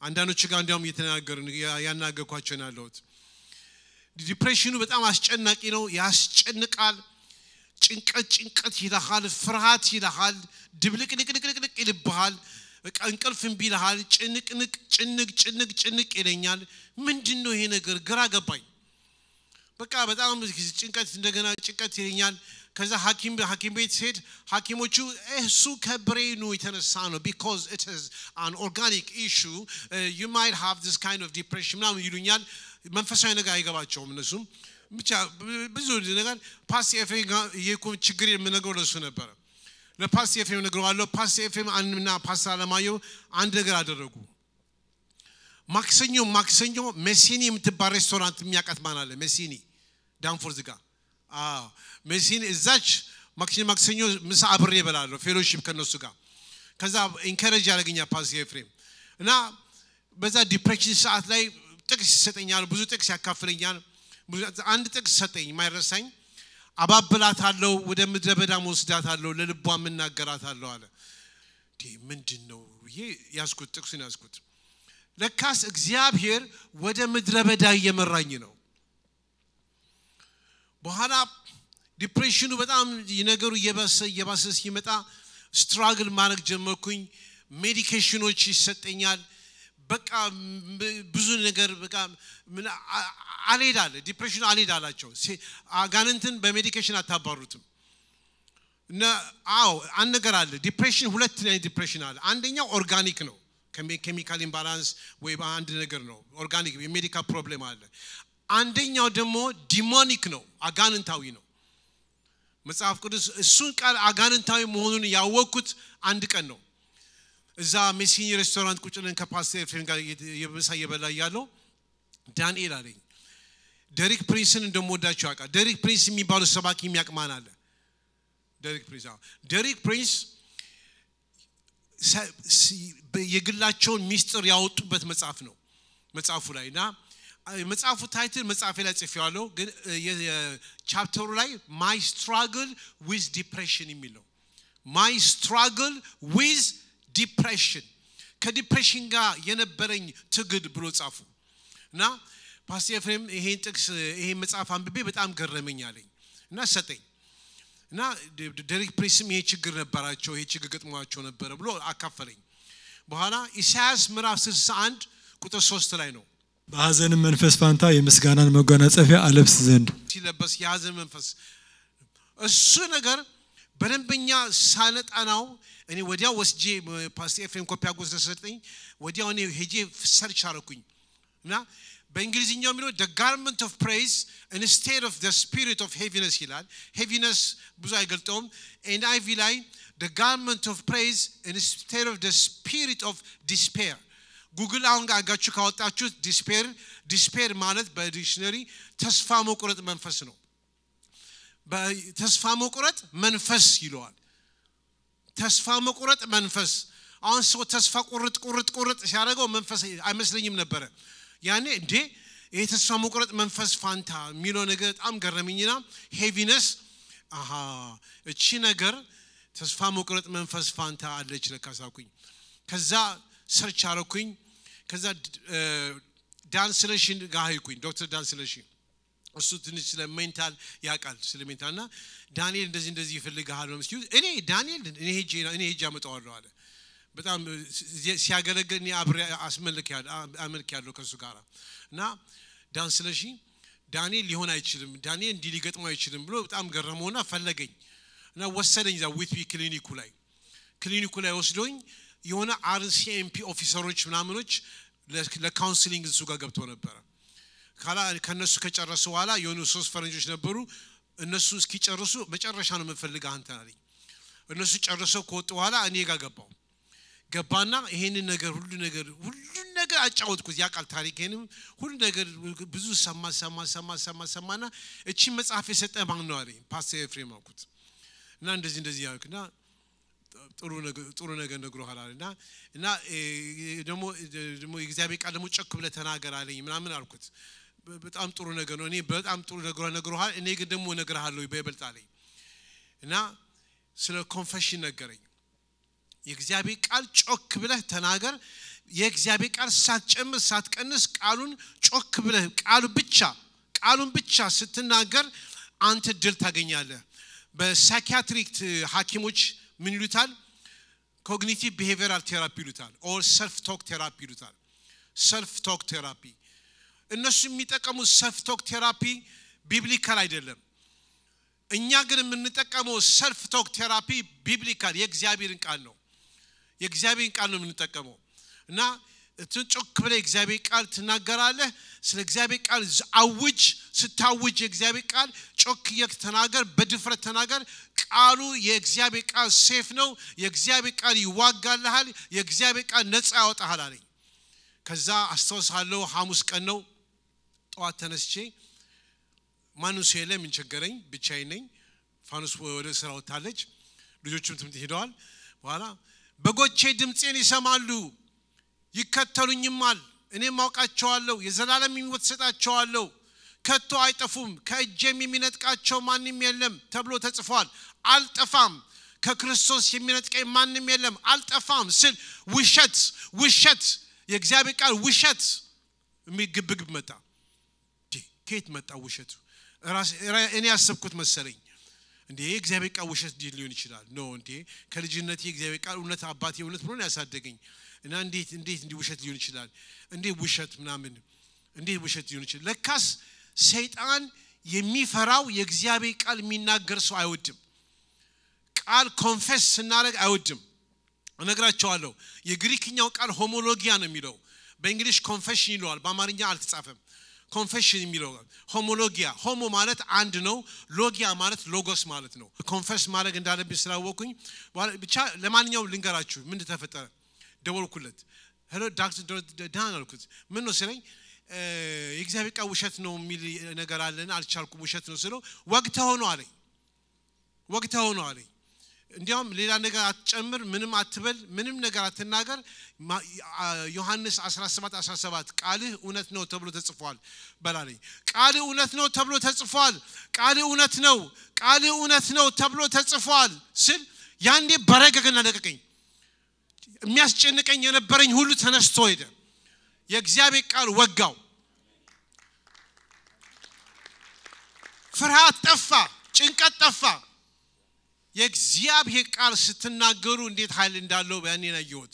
አንዳንዶች ጋር እንዲያውም እየተናገሩን ያናገርኳቸው ናለውት ዲፕሬሽኑ በጣም አስጨናቂ ነው ያስጨንቃል ጭንቀት ይላል ፍርሃት ይላል ድብልቅልቅልቅልቅ ይልብሃል በቃ እንቅልፍ እምቢ ይላል ጭንቅ ይለኛል ምንድነው ይሄ ነገር ግራ ገባኝ በቃ በጣም ጭንቀት እንደገና ጭንቀት ይለኛል ከዛ ሐኪም ቤት ሲሄድ ሐኪሞቹ እሱ ከብሬኑ የተነሳ ነው because it is an organic issue you might have this kind of depression now ይሉኛል መንፈሳዊ ነገር አይገባቸውም እነሱም ብቻ ብዙ ነገር ፓስተር ኤፍሬም የኮ ችግር የምነግረው ለሱ ነበር ለፓስተር ኤፍሬም ነግረዋለሁ ፓስተር ኤፍሬም እና ፓስተር አለማየሁ አንድ ነገር አደረጉ ማክሰኞ ሜሲኒ የምትባል ሬስቶራንት የሚያውቃት ማን አለ ሜሲኒ ዳንፎርዝ ጋር ሜሲኒ እዛች ማክሰኞ ምሳ አብሬ እበላለሁ ፌሎሺፕ ከነሱ ጋር ከዛ ኢንከሬጅ ያደርገኛል ፓስተር ኤፍሬም እና በዛ ዲፕሬሽን ሰዓት ላይ ጥቅስ ይሰጠኛል ብዙ ጥቅስ ያካፍለኛል አንድ ጥቅስ ሰጠኝ ማይረሳኝ አባብላታለሁ ወደ ምድረ በዳ ወስዳታለሁ ለልቧ ምናገራታለሁ አለ ምንድነው ይሄ ያስኩት ጥቅሱን ያስኩት ለካስ እግዚአብሔር ወደ ምድረ በዳ እየመራኝ ነው በኋላ ዲፕሬሽኑ በጣም ይነገሩ እየባሰ ሲመጣ ስትራግል ማድረግ ጀመርኩኝ ሜዲኬሽኖች ይሰጠኛል በቃ ብዙ ነገር በቃ ምን አልሄዳለ ዲፕሬሽኑ አልሄዳላቸው አጋንንትን በሜዲኬሽን አታባሩትም እና አዎ አንድ ነገር አለ ዲፕሬሽን ሁለት ላይ ዲፕሬሽን አለ አንደኛው ኦርጋኒክ ነው ኬሚካል ኢምባላንስ ወይ አንድ ነገር ነው ኦርጋኒክ የሜዲካል ፕሮብሌም አለ አንደኛው ደግሞ ዲሞኒክ ነው አጋንንታዊ ነው መጽሐፍ ቅዱስ እሱን ቃል አጋንንታዊ መሆኑን ያወቁት አንድ ቀን ነው እዛ ሜሲኒ ሬስቶራንት ቁጭ ብለን ከፓስተር ኤፍሬም ጋር የበላ ያለው ዳንኤል አለኝ ዴሪክ ፕሪንስን እንደምወዳቸው ያውቃል ዴሪክ ፕሪንስ የሚባለው ሰባኪ የሚያቅማን አለ ዴሪክ ፕሪንስ የግላቸውን ሚስጥር ያወጡበት መጽሐፍ ነው መጽሐፉ ላይና መጽሐፉ ታይትል መጽሐፌ ላይ ጽፌዋለሁ ግን የቻፕተሩ ላይ my struggle with depression የሚለው my struggle with depression ከዲፕሬሽን ጋር የነበረኝ ትግል ብሎ ጻፉ እና ፓስተር ኤፍሬም ይሄን ጥቅስ ይሄን መጽሐፍ አንብቤ በጣም ገረመኝ አለኝ እና ሰጠኝ እና ዴሪክ ፕሪንስም ይሄ ችግር ነበራቸው ይሄ ችግር ገጥሟቸው ነበር ብሎ አካፈለኝ በኋላ ኢሳይያስ ምዕራፍ 61 ቁጥር 3 ላይ ነው በሐዘን መንፈስ ፋንታ የምስጋናን መጎናጸፊያ አለብስ ዘንድ ሲለበስ የሐዘን መንፈስ እሱ ነገር በደንበኛ ሳነጣናው እኔ ወዲያው ወስጄ ፓስተር ኤፍሬም ኮፒ አጎስ ተሰጠኝ ወዲያው እኔ ሄጄ ሰርች አረኩኝ እና በእንግሊዝኛው የሚለው the garment of praise instead of the spirit of heaviness ይላል heaviness ብዙ አይገልጠውም NIV ላይ the garment of praise instead of the spirit of despair ጉግል አሁን ጋጋችሁ ካወጣችሁ despair ማለት በዲክሽነሪ ተስፋ መቁረጥ መንፈስ ነው በተስፋ መቁረጥ መንፈስ ይለዋል ተስፋ መቁረጥ መንፈስ አሁን ሰው ተስፋ ቁርጥ ሲያደርገው መንፈስ አይመስለኝም ነበር ያኔ እንዴ ይሄ ተስፋ መቁረጥ መንፈስ ፋንታ የሚለው ነገር በጣም ገረመኝና heaviness እቺ ነገር ተስፋ መቁረጥ መንፈስ ፋንታ አለች ለካሳኩኝ ከዛ ሰርች አረኩኝ ከዛ ዳንስሌሽን ጋር ሄድኩኝ ዶክተር ዳንስሌሽን እሱ ትንሽ ስለ ሜንታል ያቃል ስለ ሜንታልና ዳንኤል እንደዚህ ይፈልጋል ነው መስኪው እኔ ዳንኤል እኔ ሄጄ አመጣዋለሁ አለ በጣም ሲያገለግል እኔ አብሬ አመልክ ያለው ከሱ ጋር እና ዳንስሌሽን ዳንኤል ሊሆን አይችልም ዳንኤል እንዲህ ሊገጥመው አይችልም ብሎ በጣም ገረመውና ፈለገኝ እና ወሰደኝ ዛ ዊት ክሊኒኩ ላይ ወስዶኝ የሆነ RCMP ኦፊሰሮች ምናምኖች ለካውንስሊንግ እሱ ጋር ገብቶ ነበር ካላ ከነሱ ከጨረሱ በኋላ የሆኑ 3 ፈረንጆች ነበሩ እነሱ እስኪጨርሱ መጨረሻ ነው የምፈልገው አንተ አለኝ እነሱ ጨርሰው ከወጡ በኋላ እኔ ጋር ገባና ይሄንን ነገር ሁሉ ነገር አጫወትኩት ያቃል ታሪኬንም ሁሉ ነገር ብዙ ሰማና እቺ መጽሐፍ የሰጠ ማን ነው አለኝ ፓስተር ኤፍሬም አልኩት እና እንደዚህ ያልኩና ጥሩ ነገር ነግሮሃል አለና እና ደሞ እግዚአብሔር ቃል ደሞ ጨክ ብለ ተናገር አለኝ ምናምን አልኩት በጣም ጥሩ ነገር ነው እኔ በጣም ጥሩ ነገር ነግሮሃል እኔ ግን ደሞ ነግርሃለሁ በይበልጥ አለኝ እና ስለ ኮንፌሽን ነገረኝ የእግዚአብሔር ቃል ጮክ ብለህ ተናገር የእግዚአብሔር ቃል ሳትጨምር ሳትቀንስ ቃሉን ጮክ ብለህ ቃሉን ብቻ ስትናገር አንተ ድል ታገኛለህ በሳይኪያትሪክ ሐኪሞች ምን ይሉታል ኮግኒቲቭ ቢሄቪየራል ቴራፒ ይሉታል ኦር ሰልፍ ቶክ ቴራፒ ይሉታል ሰልፍ ቶክ ቴራፒ እነሱ የሚጠቀሙት ሰልፍ ቶክ ቴራፒ ቢብሊካል አይደለም እኛ ግን የምንጠቀመው ሰልፍ ቶክ ቴራፒ ቢብሊካል የእግዚአብሔርን ቃል ነው የምንጠቀመው እና ጮክ ብለህ የእግዚአብሔር ቃል ትናገራለህ ስለ እግዚአብሔር ቃል አውጅ ስታውጅ የእግዚአብሔር ቃል ጮክ ተናገር በድፍረት ተናገር ቃሉ የእግዚአብሔር ቃል ሴፍ ነው የእግዚአብሔር ቃል ይዋጋልሃል የእግዚአብሔር ቃል ነፃ ያወጣሃል አለኝ ከዛ አስተዋሳለሁ ሐሙስ ቀን ነው ጧት ተነስቼ ማኑስ የለም እንቸገረኝ ብቻዬን ነኝ ፋኑስ ወደ ስራው ታለች ልጆቹም ትምት ሄደዋል በኋላ በጎቼ ድምጼን ይሰማሉ ይከተሉኝማል እኔም ማውቃቸዋለሁ የዘላለም ሕይወት ሰጣቸዋለሁ ከቶ አይጠፉም ከእጄም የሚነጥቃቸው ማንንም የለም ተብሎ ተጽፏል አልጠፋም ከክርስቶስ የሚነጥቀኝ ማንንም የለም አልጠፋም ስል ውሸት የእግዚአብሔር ቃል ውሸት የሚግብግብ መጣ ከየት መጣ ውሸቱ እኔ ያሰብኩት መሰለኝ እንዴ የእግዚአብሔር ቃል ውሸት ሊሆን ይችላል ነው እንዴ ከልጅነቴ የእግዚአብሔር ቃል እውነት አባቴ እውነት ብሎ ያሳደገኝ እና እንዴት እንዲ ውሸት ሊሆን ይችላል እንዴ ውሸት ምናምን እንዴ ውሸት ሊሆን ይችላል ለካስ ሰይጣን የሚፈራው የእግዚአብሔር ቃል የሚናገር ሰው አይወድም ቃል ኮንፌስ ስናደርግ አይወድም እነግራቸዋለሁ የግሪክኛው ቃል ሆሞሎጊያ ነው የሚለው በእንግሊሽ ኮንፌሽን ይለዋል በአማርኛ አልተጻፈም ኮንፌሽን የሚለው ሆሞሎጊያ ሆሞ ማለት አንድ ነው ሎጊያ ማለት ሎጎስ ማለት ነው ኮንፌስ ማድረግ እንዳለብኝ ስላወቁኝ ብቻ ለማንኛውም ልንገራችሁ ምን ተፈጠረ ደወልኩለት ሄሎ ዳክተር ዳን አልኩት ምን ነው ሲለኝ የእግዚአብሔር ቃል ውሸት ነው የሚል ነገር አለና አልቻልኩም ውሸት ነው ስለው ወግተው ነው አለኝ እንዲያውም ሌላ ነገር አትጨምር ምንም አትበል ምንም ነገር አትናገር ዮሐንስ 17:17 ቃልህ እውነት ነው ተብሎ ተጽፏል በላለኝ ቃልህ እውነት ነው ተብሎ ተጽፏል ቃልህ እውነት ነው ተብሎ ተጽፏል ስል ያንዴ በረገገና ለቀቀኝ የሚያስጨንቀኝ የነበረኝ ሁሉ ተነስቶ ሄደ የእግዚአብሔር ቃል ወጋው ፍርሃት ጠፋ ጭንቀት ጠፋ የእግዚአብሔር ቃል ስትናገሩ እንዴት ኃይል እንዳለው ያኔ ናየሁት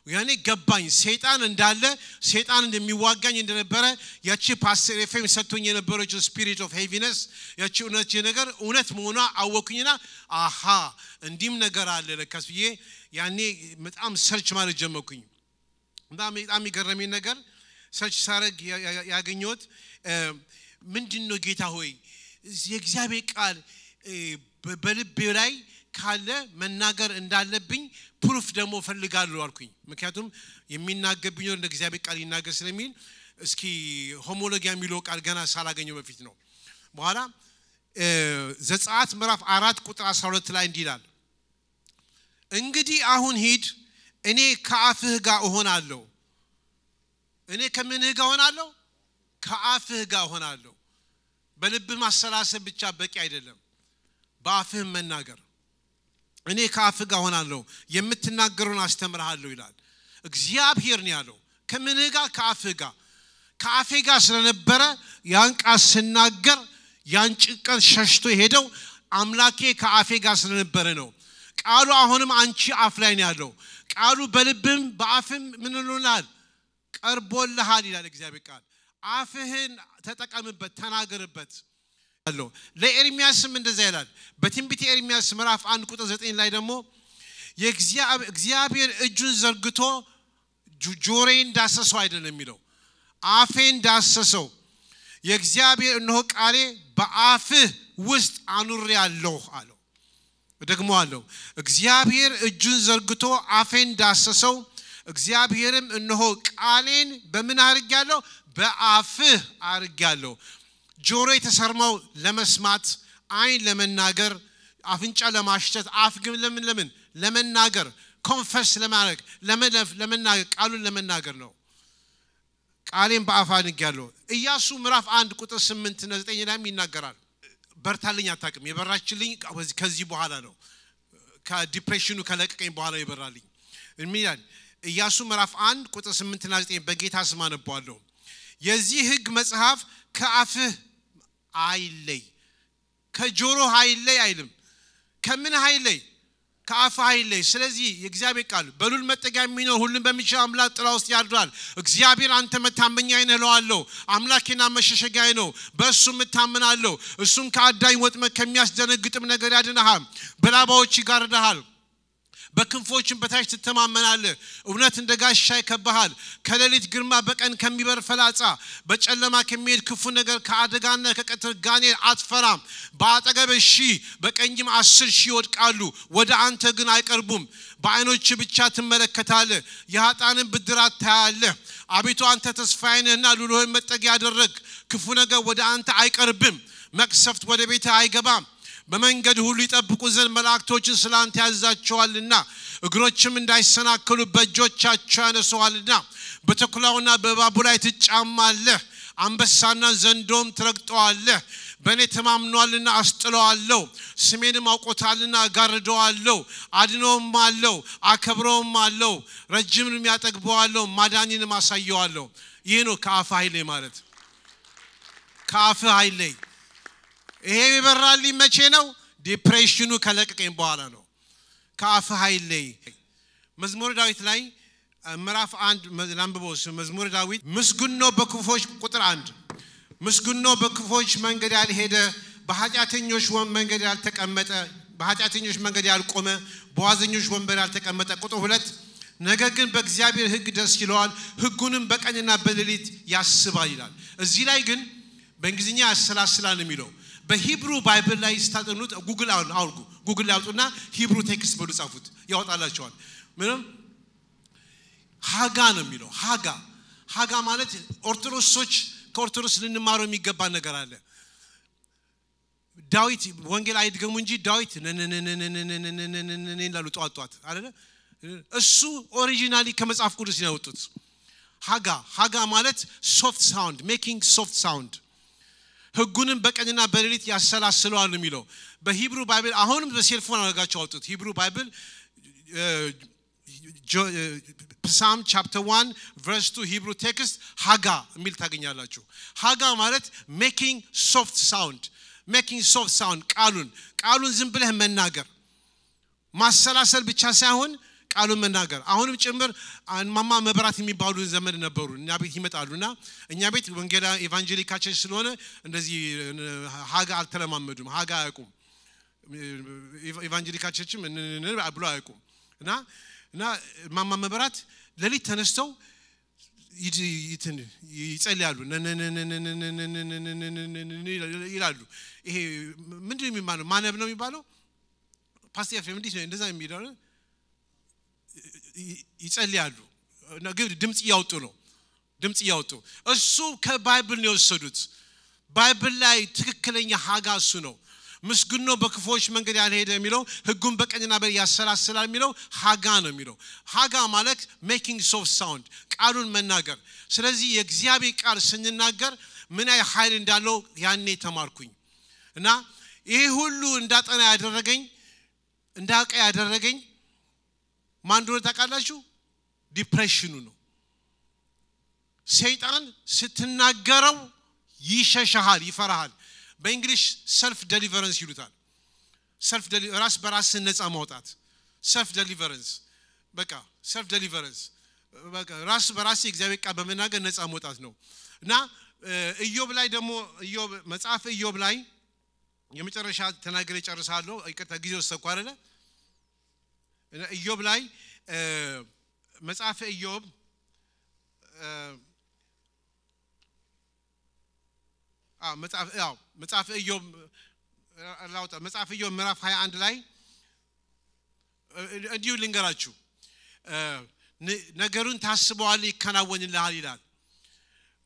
ያኔ ገባኝ ሰይጣን እንዳለ ሰይጣን እንደሚዋጋኝ እንደነበረ ያቺ ፓስተር ኤፍኤም ሰጥቶኝ የነበረው ስፒሪት ኦፍ ሄቪነስ ያቺ እውነት መሆኗ አወኩኝና አሃ እንዲም ነገር አለ ለካስ ብዬ ያኔ በጣም ሰርች ማለት ጀመርኩኝ በጣም ይገርመኝ ነገር ሰርች ሳረግ ያገኘሁት ምንድነው ጌታ ሆይ የእግዚአብሔር ቃል በልቤ ላይ ካለ መናገር እንዳለብኝ ፕሩፍ ደግሞ ፈልጋለሁ አልኩኝ ምክንያቱም የሚናገርብኝ እንደ እግዚአብሔር ቃል ይናገር ስለሚል እስኪ ሆሞሎጊያ የሚለው ቃል ገና ሳላገኘው በፊት ነው በኋላ ዘጸአት ምዕራፍ 4 ቁጥር 12 ላይ እንዲላል እንግዲህ አሁን ሂድ እኔ ከአፍህ ጋር እሆናለሁ እኔ ከምንህ ጋር እሆናለሁ ከአፍህ ጋር እሆናለሁ በልብህ ማሰላሰል ብቻ በቂ አይደለም በአፍህ መናገር እኔ ከአፍህ ጋር ሆናለሁ የምትናገሩን አስተምርሃለሁ ይላል እግዚአብሔር ነው ያለው ከምንህ ጋር ከአፌ ጋር ስለነበረ ያን ቃል ስናገር ያን ጭንቀት ሸሽቶ ሄደው አምላኬ ከአፌ ጋር ስለነበረ ነው ቃሉ አሁንም አንቺ አፍ ላይ ነው ያለው ቃሉ በልብም በአፍም ምን ይሉናል ቀርቦልሃል ይላል እግዚአብሔር ቃል አፍህን ተጠቀምበት ተናገርበት አለው ለኤርሚያስም እንደዛ ይላል በትንቢተ ኤርሚያስ ምዕራፍ 1 ቁጥር 9 ላይ ደግሞ የእግዚአብሔር እጁን ዘርግቶ ጆሮዬን ዳሰሰው አይደለም የሚለው አፌን ዳሰሰው የእግዚአብሔር እነሆ ቃሌ በአፍህ ውስጥ አኑሬአለሁ አለው ደግሞ አለው እግዚአብሔር እጁን ዘርግቶ አፌን ዳሰሰው እግዚአብሔርም እነሆ ቃሌን በምን አርጋለሁ በአፍህ አርጋለሁ ጆሮ የተሰርማው ለመስማት አይን ለመናገር አፍንጫ ለማሽተት አፍ ግን ለምን ለመናገር ኮንፈስ ለማድረግ ለመናገር ቃሉን ለመናገር ነው ቃሌን በአፍ አርጋለሁ ኢያሱ ምዕራፍ 1 ቁጥር 8 እና 9 ላይ ይናገራል በርታልኝ አታውቅም የበራችልኝ ከዚህ በኋላ ነው ከዲፕሬሽኑ ከለቀቀኝ በኋላ ይበራልኝ እንሚላል ኢያሱ ምዕራፍ 1 ቁጥር 8 እና 9 በጌታ ስም አነባለሁ የዚህ ሕግ መጽሐፍ ከአፍህ አይለይ ከጆሮ አይለይ አይልም ከምን አይለይ ከአፍህ አይለይ ስለዚህ የእግዚአብሔር ቃል በሉል መጠጊያ የሚኖር ሁሉን በሚችል አምላክ ጥላ ውስጥ ያድራል እግዚአብሔር አንተ መታመኛዬ ነህ እለዋለሁ አምላኬና መሸሸጊያዬ ነው በእሱ እታመናለሁ እሱም ከአዳኝ ወጥመድ ከሚያስደነግጥም ነገር ያድንሃል በላባዎች ይጋርድሃል በክንፎችን በታች ተተማመናለህ እውነት እንደ ጋሻ ይከብሃል ከሌሊት ግርማ በቀን ከሚበር ፈላጻ በጨለማ ከሚሄድ ክፉ ነገር ከአደጋና ከቀትር ጋኔን አትፈራም በአጠገብ ሺህ በቀኝም 10,000 ይወድቃሉ ወደ አንተ ግን አይቀርቡም በአይኖች ብቻ ትመለከታለህ የኃጥአንን ብድራት ታያለህ አቤቱ አንተ ተስፋዬ ነህና ሉልህን መጠጊያ ያደረግ ክፉ ነገር ወደ አንተ አይቀርብም መቅሰፍት ወደ ቤትህ አይገባም በመንገድ ሁሉ ይጠብቁ ዘንድ መላእክቶችን ስላንተ ያዛቸዋልና እግሮችም እንዳይሰናከሉ በእጆቻቸው ያነሱሃልና በተኩላውና በእባቡ ላይ ትጫማለህ አንበሳና ዘንዶም ትረግጠዋለህ በእኔ ተማምኗልና አስጥለዋለሁ ስሜንም አውቆታልና ጋርደዋለሁ አድነውማለሁ አከብረውማለሁ ረጅምንም ያጠግበዋለሁ ማዳኔንም አሳየዋለሁ ይህ ነው ከአፍህ አይለይ ማለት ከአፍህ አይለይ ይሄ ይበራልኝ መቼ ነው ዲፕሬሽኑ ከለቀቀኝ በኋላ ነው ከአፍህ አይለይ መዝሙረ ዳዊት ላይ ምዕራፍ 1 ላንብቦስ መዝሙረ ዳዊት ምስጉን ነው በክፉዎች ቁጥር 1 ምስጉን ነው በክፉዎች መንገድ ያልሄደ በኃጢአተኞች መንገድ ያልተቀመጠ በኃጢአተኞች መንገድ ያልቆመ በዋዘኞች ወንበር ያልተቀመጠ ቁጥር 2 ነገር ግን በእግዚአብሔር ሕግ ደስ ይለዋል ሕጉንም በቀንና በሌሊት ያስባል ይላል እዚህ ላይ ግን በእንግሊዝኛ ያሰላስላል ነው የሚለው በሂብሩ ባይብል ላይ ስታጠኑት ጉግል ያውጡና ሂብሩ ቴክስት ብሎ ጻፉት ያወጣላችኋል ምንም ሃጋ ነው የሚለው ሃጋ ማለት ኦርቶዶክሶች ከኦርቶዶክስ ልንማረው የሚገባ ነገር አለ ዳዊት ወንጌል አይድገሙ እንጂ ዳዊት ይላሉ ጧጧት አይደለ እሱ ኦሪጂናሊ ከመጽሐፍ ቅዱስ ነው ያወጡት ሃጋ ማለት soft sound making soft sound ህጉንም በቀንና በሌሊት ያሰላስለዋል የሚለው በሂብሩ ባይብል አሁንም በሴልፎን አድርጋቸው አውጡት ሂብሩ ባይብል Psalm chapter 1 verse 2 Hebrew text ሃጋ የሚል ታገኛላችሁ ሃጋ ማለት making soft sound ቃሉን ዝም ብለህ መናገር ማሰላሰል ብቻ ሳይሆን ቃሉን መናገር አሁንም ጭምር ማማ መብራት የሚባሉ ዘመን ነበሩ እኛ ቤት ይመጣሉና እኛ ቤት ወንጌላ ኢቫንጀሊካችን ስለሆነ እንደዚህ ሃጋ አልተለማመዱም ሃጋ አያውቁም ኢቫንጀሊካችንም ብሎ አያውቁም እና ማማ መብራት ለሊት ተነስተው ይጸልያሉ ይላሉ ይሄ ምንድነው የሚባለው ማነብ ነው የሚባለው ፓስተር ኤፍሬም እንዴት ነው እንደዛ የሚባለው ይጸልያሉ እና ግን ድምጽ ያወጡ እሱ ከባይብል ነው የወሰዱት ባይብል ላይ ትክክለኛ ሃጋ እሱ ነው ምስጉን ነው በክፎች መንገድ ያልሄደ የሚለው ህጉን በቀኝና በሌሊት ያሰላስላል የሚለው ሃጋ ነው የሚለው ሃጋ ማለት making soft sound ቃሉን መናገር ስለዚህ የእግዚአብሔር ቃል ስንናገር ምን አይ ኃይል እንዳለው ያኔ ተማርኩኝ እና ይሄ ሁሉ እንዳጠና ያደረገኝ ማን እንደሆነ ታውቃላችሁ ዲፕሬሽኑ ነው ሰይጣን ስትናገረው ይሸሻሃል ይፈራሃል በእንግሊሽ self deliverance ይሉታል ራስ በራስ ነፃ ማውጣት self deliverance በቃ ራስ በራስ እግዚአብሔር ቃል በመናገር ነፃ ማውጣት ነው እና ኢዮብ ላይ ደግሞ መጽሐፍ ኢዮብ ላይ የመጨረሻ ተናገረ ጨርሳለሁ ይቅርታ ጊዜው ተቋረጠ እና ኢዮብ ላይ መጽሐፍ ኢዮብ መጽሐፍ ኢዮብ ምዕራፍ 21 ላይ እንዲሁ ልንገራችሁ ነገሩን ታስበዋል ይከናወንልሃል ይላል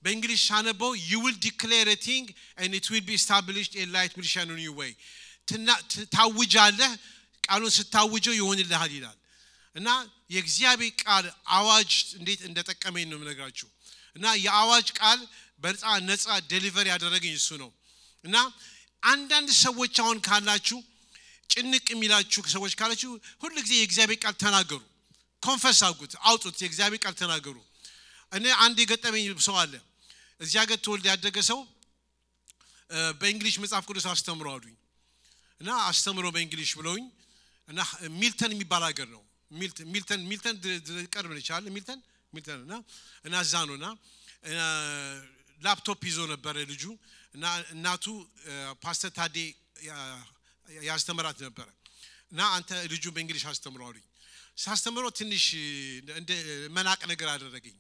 በእንግሊሽ ሳነበው you will declare a thing and it will be established a light will shine on your way ታውጃለህ ቃሉን ስታውጀው ይሆንልሃል ይላል እና የእግዚአብሔር ቃል አዋጅ እንዴት እንደተጠቀመኝ ነው የምነግራችሁ እና የአዋጅ ቃል ነፃ ዴሊቨር ያደረገኝ እሱ ነው እና አንዳንድ ሰዎች አሁን ካላችሁ ጭንቅ የሚላችሁ ሰዎች ካላችሁ ሁሉ ጊዜ የእግዚአብሔር ቃል ተናገሩ ኮንፈስ አውጡት የእግዚአብሔር ቃል ተናገሩ እኔ አንድ የገጠመኝ ሰው አለ እዚያ ጋር ተወልደ ያደገ ሰው በእንግሊሽ መጽሐፍ ቅዱስ አስተምሮ አሉኝ እና አስተምሮ በእንግሊሽ ብለውኝ እና ሚልተን የሚባል ሀገር ነው ሚልተን ቀርብ ነው ይቻላል ሚልተን እና ዛኑና ላፕቶፕ ይዞ ነበር ልጁ እና እናቱ ፓስተር ታዴ ያስተምራት ነበር እና አንተ ልጁ በእንግሊሽ አስተምሮ አሉኝ ሳስተምሮ ትንሽ እንደ መናቅ ነገር አደረገኝ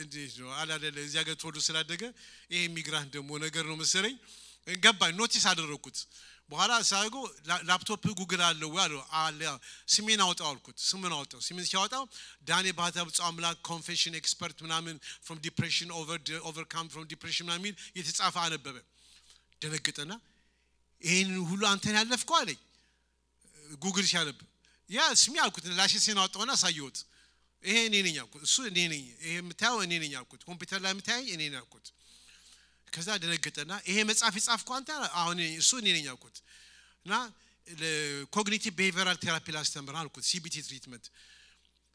እንዴት ነው አላደለ እዚያ ጋር ተወልዶ ስላደገ ይሄ ሚግራንት ደግሞ ነገር ነው መሰለኝ ገባኝ ኖቲስ አደረኩት በኋላ ሳይጎ ላፕቶፕ ጉግል አለው አለ ስሜን አውጣው ስሜን ሲያወጣው ዳኔ ባታብ ጻምላክ ኮንፌሽን ኤክስፐርት ምናምን from depression overcome from depression ምናምን የተጻፈ አነበበ ደነገጠና ይሄን ሁሉ አንተን ያለፍከው አለኝ ጉግል ሲያነብ ያ ስሜ አልኩት ላሽሴን አውጣውና ሳይወጥ ይሄ እኔ ነኝ አልኩት እሱ እኔ ነኝ ይሄ የምታየው እኔ ነኝ አልኩት ኮምፒውተር ላይ የምታየኝ እኔ ነኝ አልኩት ከዛ ደነገጠና ይሄ መጽሐፍ ይጻፍከው አንተ አሁን እሱ እኔ ነኝ አልኩት እና ኮግኒቲቭ ቢሄቪየራል ቴራፒ ላስተምር አልኩት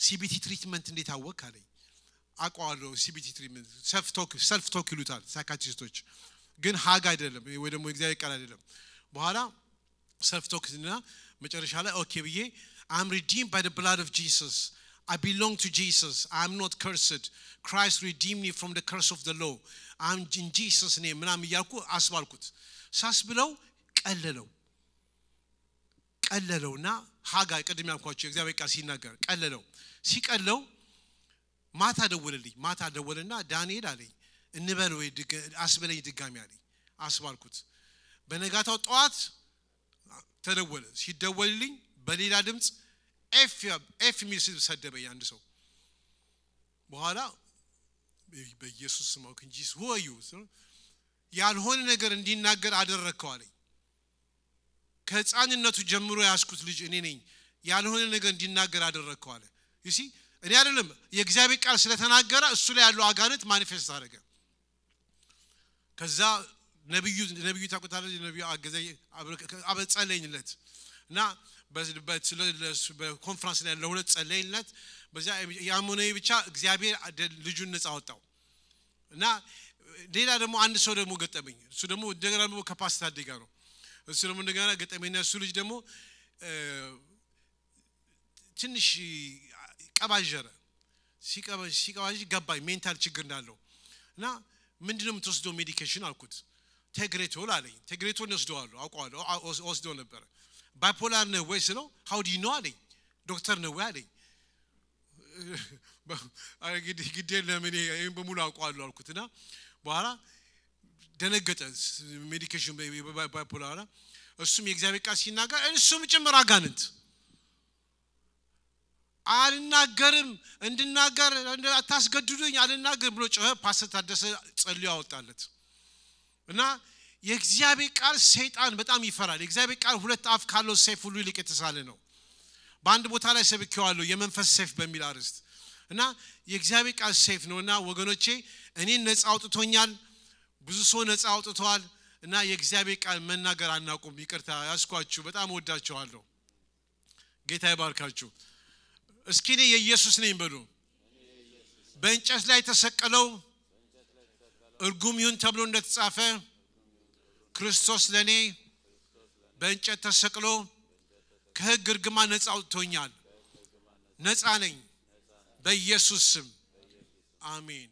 ሲቢቲ ትሪትመንት እንዴት አወቅ አለኝ አቋዋለሁ ሲቢቲ ትሪትመንት ሰልፍ ቶክ ይሉታል ሳይካትሪስቶች ግን ሃግ አይደለም ወይ ደግሞ እግዚአብሔር ቃል አይደለም በኋላ ሰልፍ ቶክ እና መጨረሻ ላይ ኦኬ ብዬ I'm redeemed by the blood of Jesus I belong to Jesus I am not cursed Christ redeemed me from the curse of the law I'm in Jesus name ምናም ይያልኩ አስባልኩት ሳስብለው ቀለለውና ሃጋ ቀድም ያልኳችሁ እግዚአብሔር ቃል ሲናገር ሲቀለው ማታ ደወለና ዳንኤል አለኝ እንበል ወይ አስበለኝ ድጋሚ አለኝ አስባልኩት በነጋታው ጧት ተደወለ ሲደወልልኝ በሌላ ድምጽ ኤፍ ሚል ሰደበኝ አንድ ሰው በኋላ በኢየሱስ ስም አውክንጂስ ወዩ ያልሆነ ነገር እንዲናገር አደረከው አለኝ ከሕፃንነቱ ጀምሮ ያስኩት ልጅ እኔ ነኝ ያልሆነ ነገር እንዲናገር አደረከው አለ ይሲ እኔ አይደለም የእግዚአብሔር ቃል ስለተናገረ እሱ ላይ ያለው አጋንንት ማኒፌስት አደረገ ከዛ ነብዩ ታቆታለ ነብዩ አገዘኝ አበጸለኝለት እና በኮንፈረንስ ላይ ለሁለት ጸለይለት በዛ ያሞነይ ብቻ እግዚአብሔር ልጁን ነፃ አወጣው እና ሌላ ደግሞ አንድ ሰው ደግሞ ገጠመኝ እሱ ደግሞ እንደገና ደግሞ ከፓስተር አደጋ ነው እሱ ደግሞ እንደገና ገጠመኝ እሱ ልጅ ደግሞ ትንሽ ቀባጀረ ሲቀባጅ ገባኝ ሜንታል ችግር እንዳለው እና ምንድነው የምትወስደው ሜዲኬሽን አልኩት ቴግሬቶል አለኝ ቴግሬቶል ወስደዋለሁ አውቀዋለሁ ወስደው ነበር ባይፖላር ነው ወይ ስለው how do you know አለኝ ዶክተር ነው ወይ አለኝ ግዴ ለምን ይሄን በሙሉ አውቀዋለሁ አልኩትና በኋላ ደነገጠ ሜዲኬሽን ባይፖላር እሱም የእግዚአብሔር ቃል ሲናገር እሱም ጭምር አጋንንት አልናገርም እንድናገር አታስገድዱኝ አልናገር ብሎ ጮኸ ፓስተር ታደሰ ጸልዮ አወጣለት እና የእግዚአብሔር ቃል ሰይጣን በጣም ይፈራል የእግዚአብሔር ቃል ሁለት አፍ ካለው ሰይፍ ሁሉ ይልቅ የተሳለ ነው በአንድ ቦታ ላይ ሰብኬዋለሁ የመንፈስ ሰይፍ በሚል አርዕስት እና የእግዚአብሔር ቃል ሰይፍ ነውና ወገኖቼ እኔን ነፃ አውጥቶኛል ብዙ ሰው ነፃ አውጥቷል እና የእግዚአብሔር ቃል መናገር አናቁም ይቅርታ ያስኳችሁ በጣም ወዳችኋለሁ ጌታ ይባርካችሁ እስኪ እኔ የኢየሱስ ነኝ በሉ በእንጨት ላይ ተሰቀለው እርጉም ይሁን ተብሎ እንደተጻፈ ክርስቶስ ለኔ በእንጨት ተሰቅሎ ከሕግ እርግማን ነፃ አውጥቶኛል ነፃ ነኝ በኢየሱስ ስም አሜን